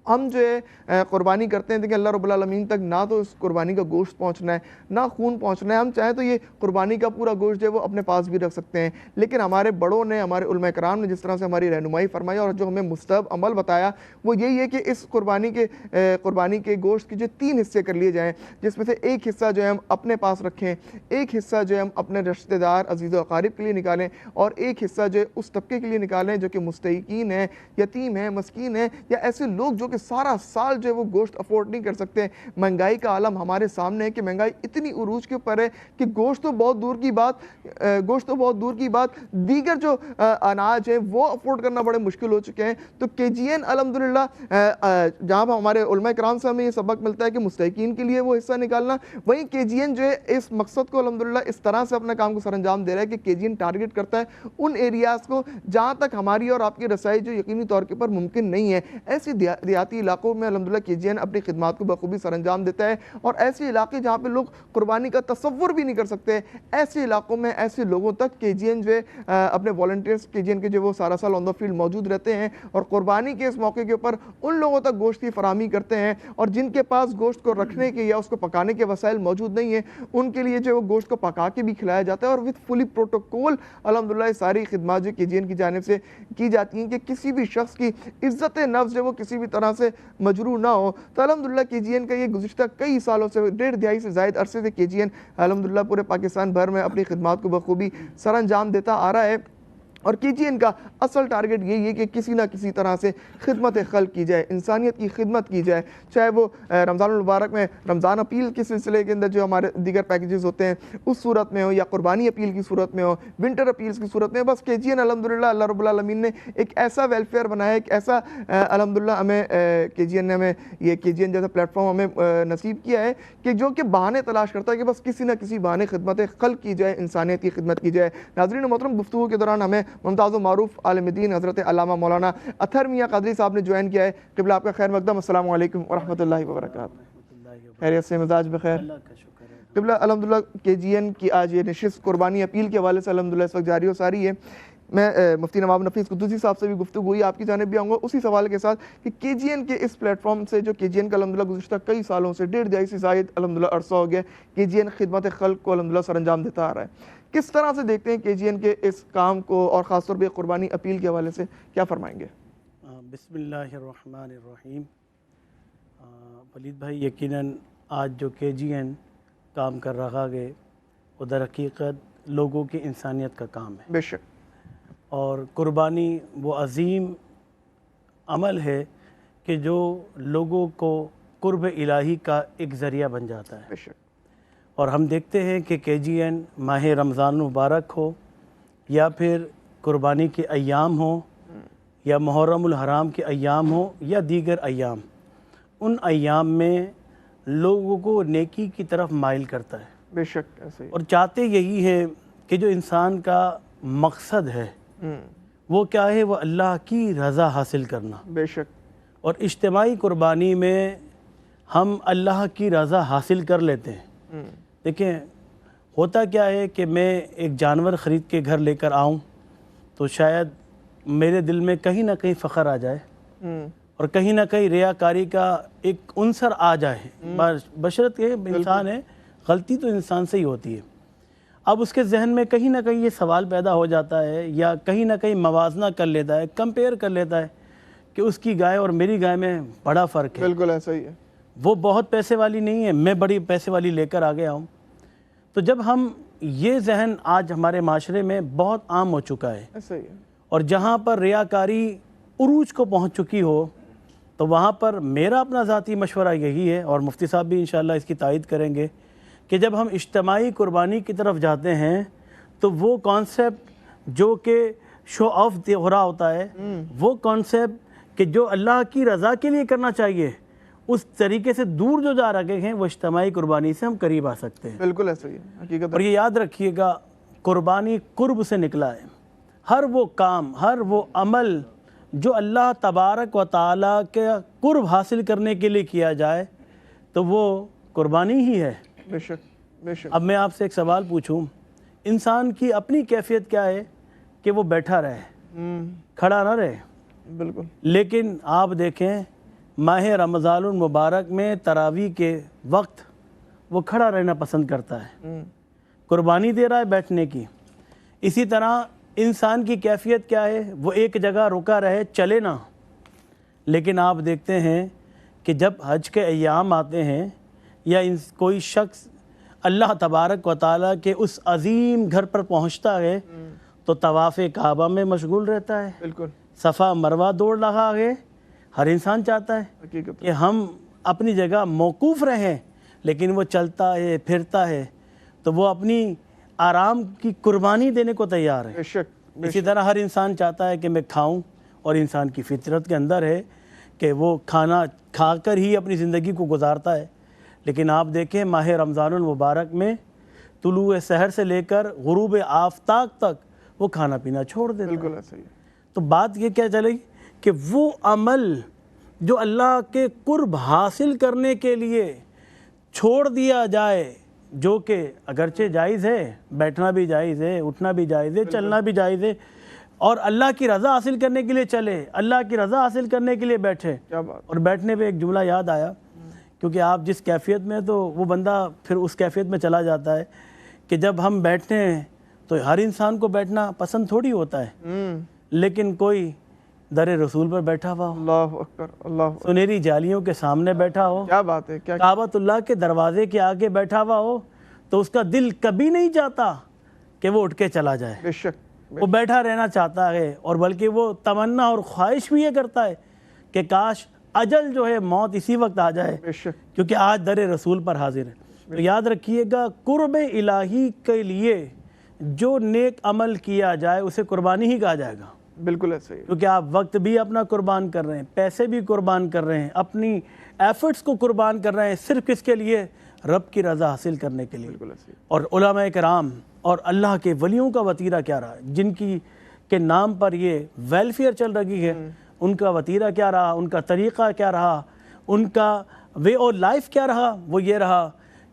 ہم جو ہے قربانی کرتے ہیں, دیکھیں اللہ رب العالمین تک نہ تو اس قربانی کا گوشت پہنچنا ہے نہ خون پہنچنا ہے. ہم چاہیں تو یہ قربانی کا پورا گوشت جو ہے وہ اپنے پاس بھی رکھ سکتے ہیں, لیکن ہمارے بڑوں نے, ہمارے علماء کرام نے جس طرح سے ہماری رہنمائی فرمائی اور جو ہمیں مستحب عمل بتایا وہ یہی ہے کہ اس قربانی کے گوشت کے جو 3 حصے کر لیے جائیں, جس میں سے ایک حصہ جو ہے ہم اپنے پاس رکھیں, ایک حصہ جو ہے ہم اپنے رشتہ دار, عزیز و اقارب کے لیے نکالیں, اور ایک حصہ جو ہے اس طبقے کے لیے نکالیں جو کہ مستحقین ہیں, یتیم ہیں, مسکین ہیں, یا ایسے لوگ جو کہ سارا سال جو ہے وہ گوشت افورڈ نہیں کر سکتے. مہنگائی کا عالم ہمارے سامنے ہے کہ مہنگائی اتنی عروج کے اوپر ہے کہ گوشت تو بہت دور کی بات دیگر جو اناج ہیں وہ افورڈ کرنا بڑے مشکل ہو چکے ہیں. تو KGN الحمدللہ جہاں ہمارے علماء کرام سے ہمیں یہ سبق ملتا ہے کہ مستحقین کے لیے وہ حصہ نکالنا, وہیں KGN جو ہے اس مقصد کو الحمدللہ اس طرح سے اپنا کام کو سر انجام دے رہا ہے کہ KGN ٹارگٹ کرتا ہے ان ایریاز کو جہاں تک ہماری اور آپ کی رسائی جو یقینی طور کے پر ممکن نہیں ہے. ایسی دیہاتی علاقوں میں الحمدللہ KGN اپنی خدمات کو بخوبی سر انجام دیتا ہے, اور ایسے علاقے جہاں پہ لوگ قربانی کا تصور بھی نہیں کر سکتے, ایسے علاقوں میں ایسے لوگوں تک KGN جو ہے اپنے والنٹیئرز KGN کے جو وہ سارا سال آن دا فیلڈ موجود رہتے ہیں اور قربانی کے اس موقع کے اوپر ان لوگوں تک گوشت کی فراہمی کرتے ہیں, اور جن کے پاس گوشت کو رکھنے کے یا اس کو پکانے کے وسائل موجود نہیں ہیں ان کے لیے جو وہ گوشت کو پکا کے بھی کھلایا جاتا ہے, اور وتھ فلی پروٹوکول الحمدللہ یہ ساری خدمات جو KGN کی جانب سے کی جاتی ہیں کہ کسی بھی شخص کی عزت نفس جو وہ کسی بھی طرح سے مجروح نہ ہو. تو الحمدللہ KGN کا یہ گزشتہ کئی سالوں سے, 1.5 دہائی سے زائد عرصے سے KGN الحمدللہ پورے پاکستان بھر میں اپنی خدمات کو بخوبی سر انجام دیتا آ رہا ہے. اور KGN کا اصل ٹارگٹ یہی ہے کہ کسی نہ کسی طرح سے خدمت خلق کی جائے, انسانیت کی خدمت کی جائے, چاہے وہ رمضان المبارک میں رمضان اپیل کے سلسلے کے اندر جو ہمارے دیگر پیکیجز ہوتے ہیں اس صورت میں ہو, یا قربانی اپیل کی صورت میں ہو, ونٹر اپیلز کی صورت میں. بس KGN الحمدللہ اللہ رب العالمین نے ایک ایسا ویلفیئر بنایا, ایک ایسا الحمدللہ ہمیں KGN نے ہمیں یہ KGN جیسا پلیٹ فارم ہمیں نصیب کیا ہے کہ جو کہ بہانے تلاش کرتا ہے کہ بس کسی نہ کسی بہانے خدمت خلق کی جائے, انسانیت کی خدمت کی جائے. ناظرین محترم, گفتگو کے دوران ہمیں ممتاز و معروف عالم دین حضرت علامہ مولانا اطہر میاں قادری صاحب نے جوائن کیا ہے. قبلہ آپ کا خیر مقدم, السلام علیکم ورحمۃ اللہ وبرکاتہ. خیریت سے, مزاج بخیر؟ قبلہ الحمدللہ KGN کی آج یہ نشست قربانی اپیل کے حوالے سے الحمدللہ اس وقت جاری و ساری ہے. میں مفتی نواب نفیس قدوسی صاحب سے بھی گفتگو ہوئی, آپ کی جانب بھی آؤں گا اسی سوال کے ساتھ کہ KGN کے اس پلیٹ فارم سے جو KGN کا الحمدللہ گزشتہ کئی سالوں سے 1.5 دہائی سے زائد الحمدللہ عرصہ ہو گیا KGN خدمت خلق کو الحمدللہ سر انجام دیتا آ رہا ہے, کس طرح سے دیکھتے ہیں KGN کے اس کام کو, اور خاص طور پہ قربانی اپیل کے حوالے سے کیا فرمائیں گے؟ بسم اللہ الرحمن الرحیم. ولید بھائی, یقیناً آج جو KGN کام کر رہا ہے وہ در حقیقت لوگوں کی انسانیت کا کام ہے. بے شک. اور قربانی وہ عظیم عمل ہے کہ جو لوگوں کو قرب الہی کا ایک ذریعہ بن جاتا ہے. بے شک. اور ہم دیکھتے ہیں کہ KGN ماہ رمضان مبارک ہو, یا پھر قربانی کے ایام ہوں, یا محرم الحرام کے ایام ہوں, یا دیگر ایام, ان ایام میں لوگوں کو نیکی کی طرف مائل کرتا ہے. بے شک ایسے ہی. اور چاہتے یہی ہے کہ جو انسان کا مقصد ہے وہ کیا ہے, وہ اللہ کی رضا حاصل کرنا. بے شک. اور اجتماعی قربانی میں ہم اللہ کی رضا حاصل کر لیتے ہیں. دیکھیں, ہوتا کیا ہے کہ میں ایک جانور خرید کے گھر لے کر آؤں تو شاید میرے دل میں کہیں نہ کہیں فخر آ جائے, اور کہیں نہ کہیں ریاکاری کا ایک عنصر آ جائے، بشرط کے انسان ہے، غلطی تو انسان سے ہی ہوتی ہے، اب اس کے ذہن میں کہیں نہ کہیں یہ سوال پیدا ہو جاتا ہے، یا کہیں نہ کہیں موازنہ کر لیتا ہے، کمپیئر کر لیتا ہے کہ اس کی گائے اور میری گائے میں بڑا فرق ہے، بالکل ایسا ہی ہے، وہ بہت پیسے والی نہیں ہے، میں بڑی پیسے والی لے کر آ گیا ہوں۔ تو جب ہم یہ ذہن آج ہمارے معاشرے میں بہت عام ہو چکا ہے، ایسا ہی ہے، اور جہاں پر ریاکاری عروج کو پہنچ چکی ہو، تو وہاں پر میرا اپنا ذاتی مشورہ یہی ہے، اور مفتی صاحب بھی انشاءاللہ اس کی تائید کریں گے، کہ جب ہم اجتماعی قربانی کی طرف جاتے ہیں تو وہ کانسیپٹ جو کہ شو آف ہو رہا ہوتا ہے، وہ کانسیپٹ کہ جو اللہ کی رضا کے لیے کرنا چاہیے، اس طریقے سے دور جو جا رہے ہیں، وہ اجتماعی قربانی سے ہم قریب آ سکتے ہیں۔ بالکل ایسا ہی ہے، حقیقت اور یہ یاد رکھیے گا، قربانی قرب سے نکلا ہے، ہر وہ کام، ہر وہ عمل جو اللہ تبارک و تعالیٰ کے قرب حاصل کرنے کے لیے کیا جائے تو وہ قربانی ہی ہے۔ بے شک بے شک، اب میں آپ سے ایک سوال پوچھوں، انسان کی اپنی کیفیت کیا ہے کہ وہ بیٹھا رہے، کھڑا نہ رہے، بالکل لیکن آپ دیکھیں ماہ رمضان المبارک میں تراویح کے وقت وہ کھڑا رہنا پسند کرتا ہے، قربانی دے رہا ہے بیٹھنے کی۔ اسی طرح انسان کی کیفیت کیا ہے، وہ ایک جگہ رکا رہے، چلے نہ، لیکن آپ دیکھتے ہیں کہ جب حج کے ایام آتے ہیں یا کوئی شخص اللہ تبارک و تعالیٰ کے اس عظیم گھر پر پہنچتا ہے تو طواف کعبہ میں مشغول رہتا ہے، بالکل صفا مروہ دوڑ لگا ہے۔ ہر انسان چاہتا ہے حقیقت، کہ ہم اپنی جگہ موقوف رہیں، لیکن وہ چلتا ہے، پھرتا ہے، تو وہ اپنی آرام کی قربانی دینے کو تیار ہے۔ بے شک بے اسی طرح ہر انسان چاہتا ہے کہ میں کھاؤں، اور انسان کی فطرت کے اندر ہے کہ وہ کھانا کھا کر ہی اپنی زندگی کو گزارتا ہے، لیکن آپ دیکھیں ماہ رمضان المبارک میں طلوع سحر سے لے کر غروب آفتاب تک وہ کھانا پینا چھوڑ دیتا ہے۔ بالکل ایسا ہی ہے، تو بات یہ کیا چلے گی کہ وہ عمل جو اللہ کے قرب حاصل کرنے کے لیے چھوڑ دیا جائے، جو کہ اگرچہ جائز ہے، بیٹھنا بھی جائز ہے، اٹھنا بھی جائز ہے، چلنا بھی جائز ہے، اور اللہ کی رضا حاصل کرنے کے لیے چلے، اللہ کی رضا حاصل کرنے کے لیے بیٹھے۔ کیا بات، اور بیٹھنے پہ ایک جملہ یاد آیا، کیونکہ آپ جس کیفیت میں، تو وہ بندہ پھر اس کیفیت میں چلا جاتا ہے کہ جب ہم بیٹھتے ہیں تو ہر انسان کو بیٹھنا پسند تھوڑی ہوتا ہے، لیکن کوئی در رسول پر بیٹھا ہوا ہو، اللہ اکبر، اللہ اکبر، سنہری جالیوں کے سامنے بیٹھا ہو، کیا بات ہے، کیا کعبۃ اللہ کے دروازے کے آگے بیٹھا ہوا ہو، تو اس کا دل کبھی نہیں چاہتا کہ وہ اٹھ کے چلا جائے، بے شک، وہ بیٹھا رہنا چاہتا ہے، اور بلکہ وہ تمنا اور خواہش بھی یہ کرتا ہے کہ کاش اجل جو ہے، موت اسی وقت آ جائے، بے شک، کیونکہ آج در رسول پر حاضر ہے۔ تو یاد رکھیے گا، قرب الہی کے لیے جو نیک عمل کیا جائے اسے قربانی ہی کہا جائے گا، بالکل ایسا ہی ہے، کیونکہ آپ وقت بھی اپنا قربان کر رہے ہیں، پیسے بھی قربان کر رہے ہیں، اپنی ایفرٹس کو قربان کر رہے ہیں، صرف کس کے لیے؟ رب کی رضا حاصل کرنے کے لیے۔ بالکل ایسا ہی ہے، اور علماء کرام اور اللہ کے ولیوں کا وتیرہ کیا رہا، جن کی کے نام پر یہ ویلفیئر چل رہی ہے، ان کا وتیرہ کیا رہا، ان کا طریقہ کیا رہا، ان کا وے آف لائف کیا رہا؟ وہ یہ رہا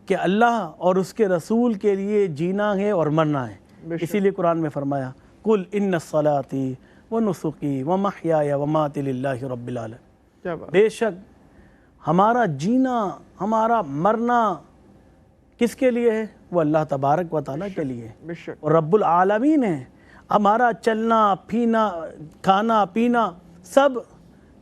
کہ اللہ اور اس کے رسول کے لیے جینا ہے اور مرنا ہے۔ اسی لیے قرآن میں فرمایا، قُلْ إِنَّ الصَّلَاةِ وَنُسُكِي وَمَحْيَايَ وَمَمَاتِي لِلَّهِ رَبِّ الْعَالَمِينَ۔ کیا بات، بے شک ہمارا جینا، ہمارا مرنا کس کے لیے ہے؟ وہ اللہ تبارک و تعالیٰ کے لیے، بے شک، اور رب العالمین ہے۔ ہمارا چلنا پھینا، کھانا پینا سب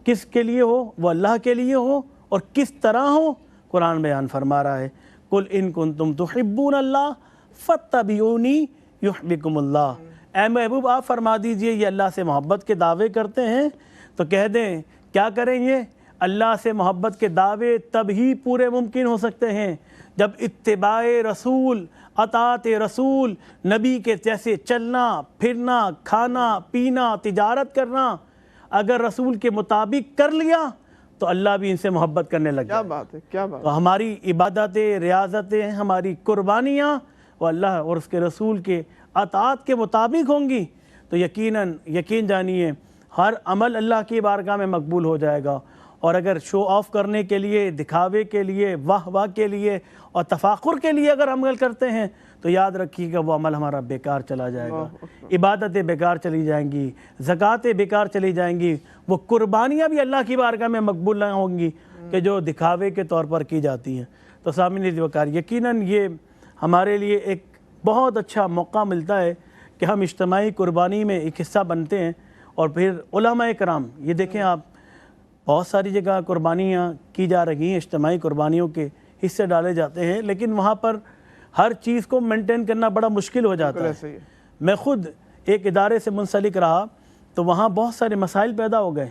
کس کے لیے ہو؟ وہ اللہ کے لیے ہو، اور کس طرح ہو؟ قرآن بیان فرما رہا ہے، قُلْ إِن كُنتُمْ تُحِبُّونَ اللَّهَ فَاتَّبِعُونِي يُحْبِبْكُمُ اللَّهُ۔ اے محبوب آپ فرما دیجئے یہ اللہ سے محبت کے دعوے کرتے ہیں تو کہہ دیں کیا کریں گے؟ اللہ سے محبت کے دعوے تب ہی پورے ممکن ہو سکتے ہیں جب اتباع رسول، اطاعت رسول، نبی کے جیسے چلنا پھرنا، کھانا پینا، تجارت کرنا اگر رسول کے مطابق کر لیا تو اللہ بھی ان سے محبت کرنے لگ کیا جائے۔ بات ہے، کیا بات، تو ہماری عبادتیں، ریاضتیں، ہماری قربانیاں وہ اللہ اور اس کے رسول کے اطاعت کے مطابق ہوں گی تو یقین جانیے ہر عمل اللہ کی بارگاہ میں مقبول ہو جائے گا، اور اگر شو آف کرنے کے لیے، دکھاوے کے لیے، واہ واہ کے لیے اور تفاخر کے لیے اگر عمل کرتے ہیں تو یاد رکھیے گا وہ عمل ہمارا بیکار چلا جائے گا، عبادتیں بیکار چلی جائیں گی، زکوٰۃیں بیکار چلی جائیں گی، وہ قربانیاں بھی اللہ کی بارگاہ میں مقبول نہ ہوں گی کہ جو دکھاوے کے طور پر کی جاتی ہیں۔ تو سامعین وقار، یقیناً یہ ہمارے لیے ایک بہت اچھا موقع ملتا ہے کہ ہم اجتماعی قربانی میں ایک حصہ بنتے ہیں۔ اور پھر علماء کرام، یہ دیکھیں آپ، بہت ساری جگہ قربانیاں کی جا رہی ہیں، اجتماعی قربانیوں کے حصے ڈالے جاتے ہیں، لیکن وہاں پر ہر چیز کو مینٹین کرنا بڑا مشکل ہو جاتا ہے۔ میں خود ایک ادارے سے منسلک رہا تو وہاں بہت سارے مسائل پیدا ہو گئے،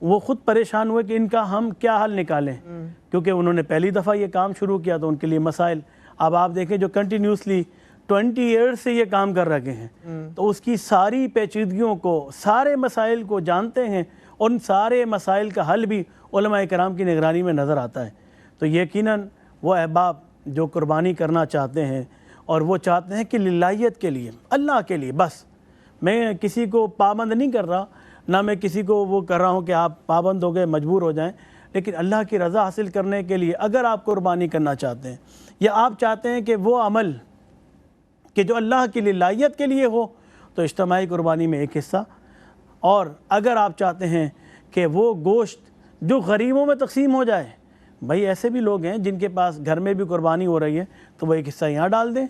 وہ خود پریشان ہوئے کہ ان کا ہم کیا حل نکالیں، کیونکہ انہوں نے پہلی دفعہ یہ کام شروع کیا تو ان کے لیے مسائل۔ اب آپ دیکھیں جو کنٹینیوسلی 20 ایئرز سے یہ کام کر رہے ہیں تو اس کی ساری پیچیدگیوں کو، سارے مسائل کو جانتے ہیں، ان سارے مسائل کا حل بھی علماء کرام کی نگرانی میں نظر آتا ہے۔ تو یقیناً وہ احباب جو قربانی کرنا چاہتے ہیں اور وہ چاہتے ہیں کہ للہیت کے لیے، اللہ کے لیے بس، میں کسی کو پابند نہیں کر رہا، نہ میں کسی کو وہ کر رہا ہوں کہ آپ پابند ہو گئے، مجبور ہو جائیں، لیکن اللہ کی رضا حاصل کرنے کے لیے اگر آپ قربانی کرنا چاہتے ہیں یا آپ چاہتے ہیں کہ وہ عمل کہ جو اللہ کی للہیت کے لیے ہو تو اجتماعی قربانی میں ایک حصہ، اور اگر آپ چاہتے ہیں کہ وہ گوشت جو غریبوں میں تقسیم ہو جائے، بھائی ایسے بھی لوگ ہیں جن کے پاس گھر میں بھی قربانی ہو رہی ہے تو وہ ایک حصہ یہاں ڈال دیں،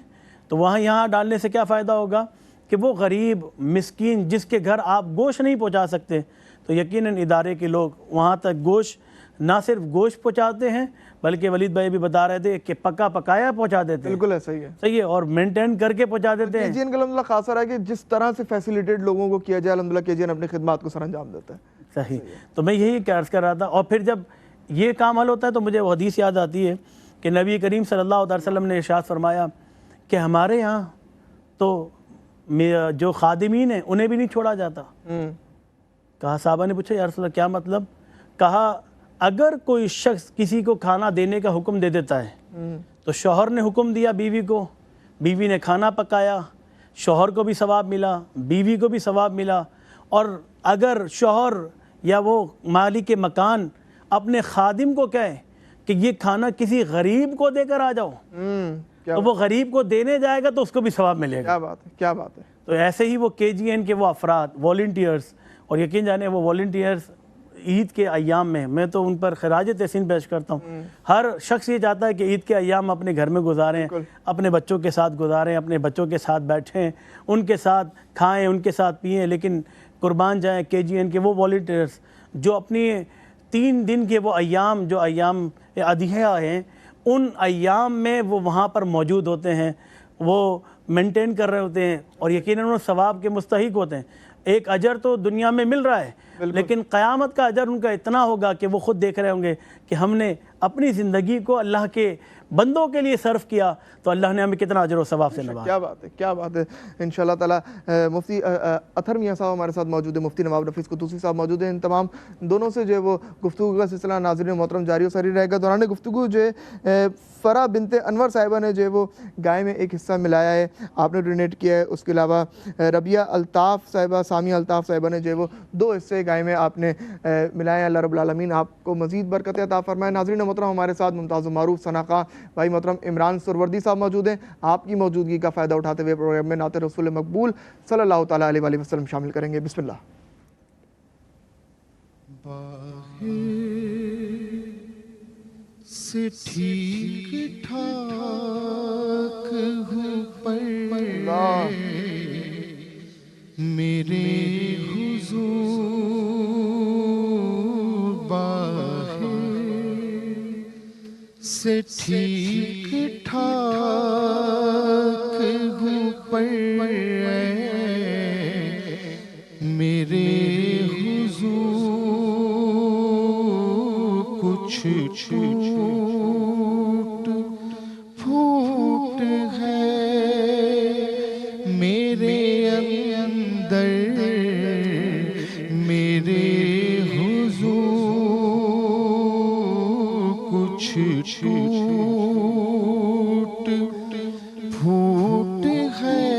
تو وہاں یہاں ڈالنے سے کیا فائدہ ہوگا کہ وہ غریب مسکین جس کے گھر آپ گوشت نہیں پہنچا سکتے تو یقیناً ادارے کے لوگ وہاں تک گوشت، نہ صرف گوشت پہنچاتے ہیں بلکہ ولید بھائی بھی بتا رہے تھے کہ پکا پکایا پہنچا دیتے ہیں۔ بالکل ہے، صحیح ہے، صحیح ہے، اور مینٹین کر کے پہنچا دیتے ہیں۔ کے جی این کا الحمدللہ خاصا رہا ہے کہ جس طرح سے فیسیلیٹیٹ لوگوں کو کیا جائے، الحمدللہ کے جی این اپنی خدمات کو سر انجام دیتا ہے۔ صحیح، تو میں یہی عرض کر رہا تھا۔ اور پھر جب یہ کام حل ہوتا ہے تو مجھے وہ حدیث یاد آتی ہے کہ نبی کریم صلی اللہ علیہ وسلم نے ارشاد فرمایا کہ ہمارے یہاں تو جو خادمین ہیں انہیں بھی نہیں چھوڑا جاتا۔ کہا، صحابہ نے پوچھا یا رسول اللہ کیا مطلب؟ کہا اگر کوئی شخص کسی کو کھانا دینے کا حکم دے دیتا ہے تو شوہر نے حکم دیا بیوی کو، بیوی نے کھانا پکایا، شوہر کو بھی ثواب ملا، بیوی کو بھی ثواب ملا، اور اگر شوہر یا وہ مالک مکان اپنے خادم کو کہے کہ یہ کھانا کسی غریب کو دے کر آ جاؤ تو وہ غریب کو دینے جائے گا تو اس کو بھی ثواب ملے گا۔ کیا بات ہے، کیا بات ہے۔ تو ایسے ہی وہ کے جی این کے وہ افراد، والنٹیئرز، اور یقین جانے وہ والنٹیئرز عید کے ایام میں تو ان پر خراج تحسین پیش کرتا ہوں۔ ہر شخص یہ چاہتا ہے کہ عید کے ایام اپنے گھر میں گزاریں، اپنے بچوں کے ساتھ گزاریں، اپنے بچوں کے ساتھ بیٹھیں، ان کے ساتھ کھائیں، ان کے ساتھ پئیں، لیکن قربان جائیں کے جی این کے وہ والنٹیئرز جو اپنی 3 دن کے وہ ایام، جو ایام اضحیٰ ہیں، ان ایام میں وہ وہاں پر موجود ہوتے ہیں، وہ مینٹین کر رہے ہوتے ہیں اور یقیناً وہ ثواب کے مستحق ہوتے ہیں۔ ایک اجر تو دنیا میں مل رہا ہے لیکن قیامت کا اجر ان کا اتنا ہوگا کہ وہ خود دیکھ رہے ہوں گے کہ ہم نے اپنی زندگی کو اللہ کے بندوں کے لیے صرف کیا تو اللہ نے ہمیں کتنا اجر و ثواب سے نوازا۔ کیا بات ہے، کیا بات ہے۔ انشاءاللہ تعالیٰ مفتی اطہر میاں صاحب ہمارے ساتھ موجود ہیں، مفتی نواب نفیس قطوسی صاحب موجود ہیں، ان تمام دونوں سے جو ہے وہ گفتگو کا سلسلہ ناظرین محترم جاری و ساری رہے گا۔ دوران گفتگو جو ہے فرح بنت انور صاحبہ نے جو ہے وہ گائے میں ایک حصہ ملایا ہے، آپ نے ڈونیٹ کیا ہے، اس کے علاوہ ربیہ الطاف صاحبہ، سامیہ الطاف صاحبہ نے جو ہے وہ 2 حصے گائے میں آپ نے ملائے ہیں۔ اللہ رب العالمین آپ کو مزید برکت عطا فرمائے۔ ناظرین محترم ہمارے ساتھ ممتاز و معروف ثناء بھائی محترم عمران سروردی صاحب موجود ہیں، آپ کی موجودگی کا فائدہ اٹھاتے ہوئے پروگرام میں نعت رسول مقبول صلی اللہ تعالیٰ علیہ وآلہ وسلم شامل کریں گے۔ بسم اللہ۔ سے ٹھیک ٹھاک ہوں پر میرے حضور باہر سے ٹھیک ٹھاک ہوں پر میرے حضور کچھ ٹوٹ پھوٹ ہے میرے اندر، میرے حضور کچھ ٹوٹ پھوٹ ہے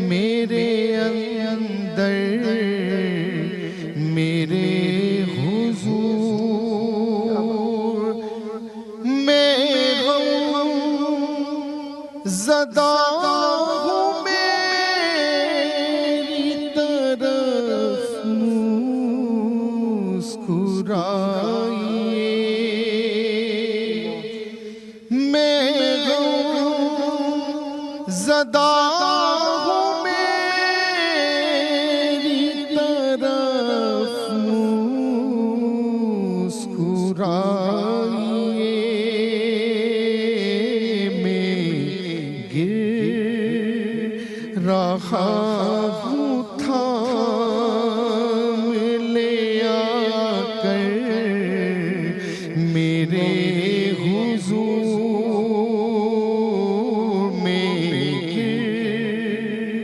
میرے اندر، میرے حضور میرے حضور میں گر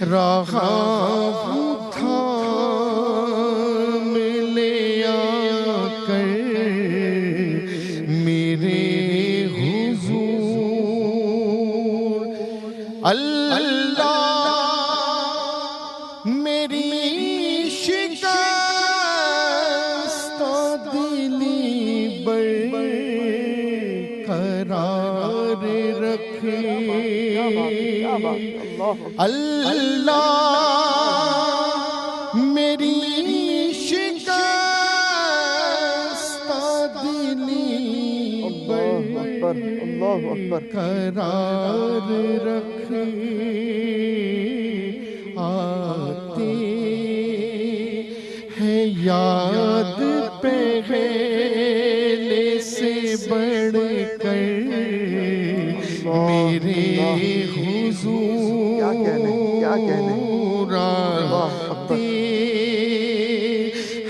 رہا ہوں تھام لے آ کر میرے حضور اللہ میری شکست دلی برقرار رکھے اللہ میری شکست دلی برقرار رکھے آتے ہیں یاد پہلے سے بڑھ کر میرے حضور آتے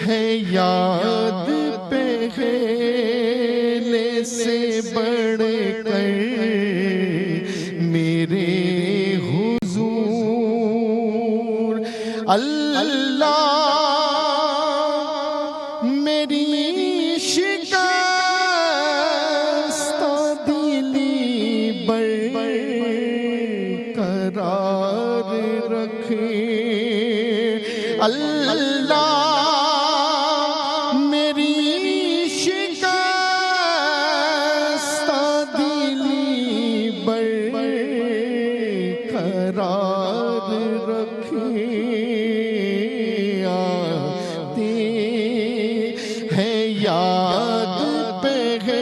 ہیں یاد پہلے سے بڑھ کر میرے حضور اللہ میری شکست دلی برقرار رکھے اللہ میری شکست دلی برقرار رکھے آتے ہیں یاد پہلے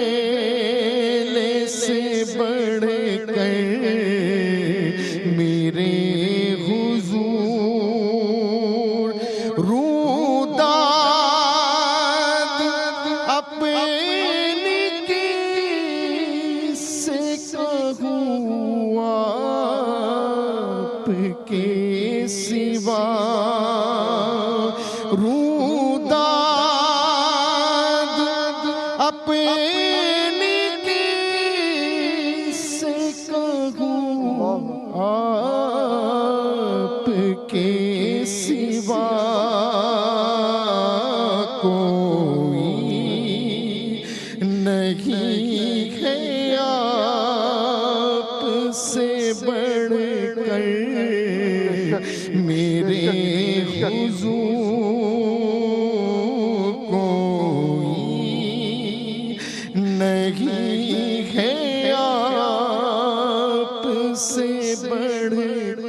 سے بڑھ کر میرے حضور روداد اپنی کس سے کہوں آپ کے سوا روداد اپنی کس سے کہوں آپ کے سوا کوئی نہیں ہے آپ سے بڑھ کر میرے حضور کوئی نہیں ہے آپ سے بڑھ کر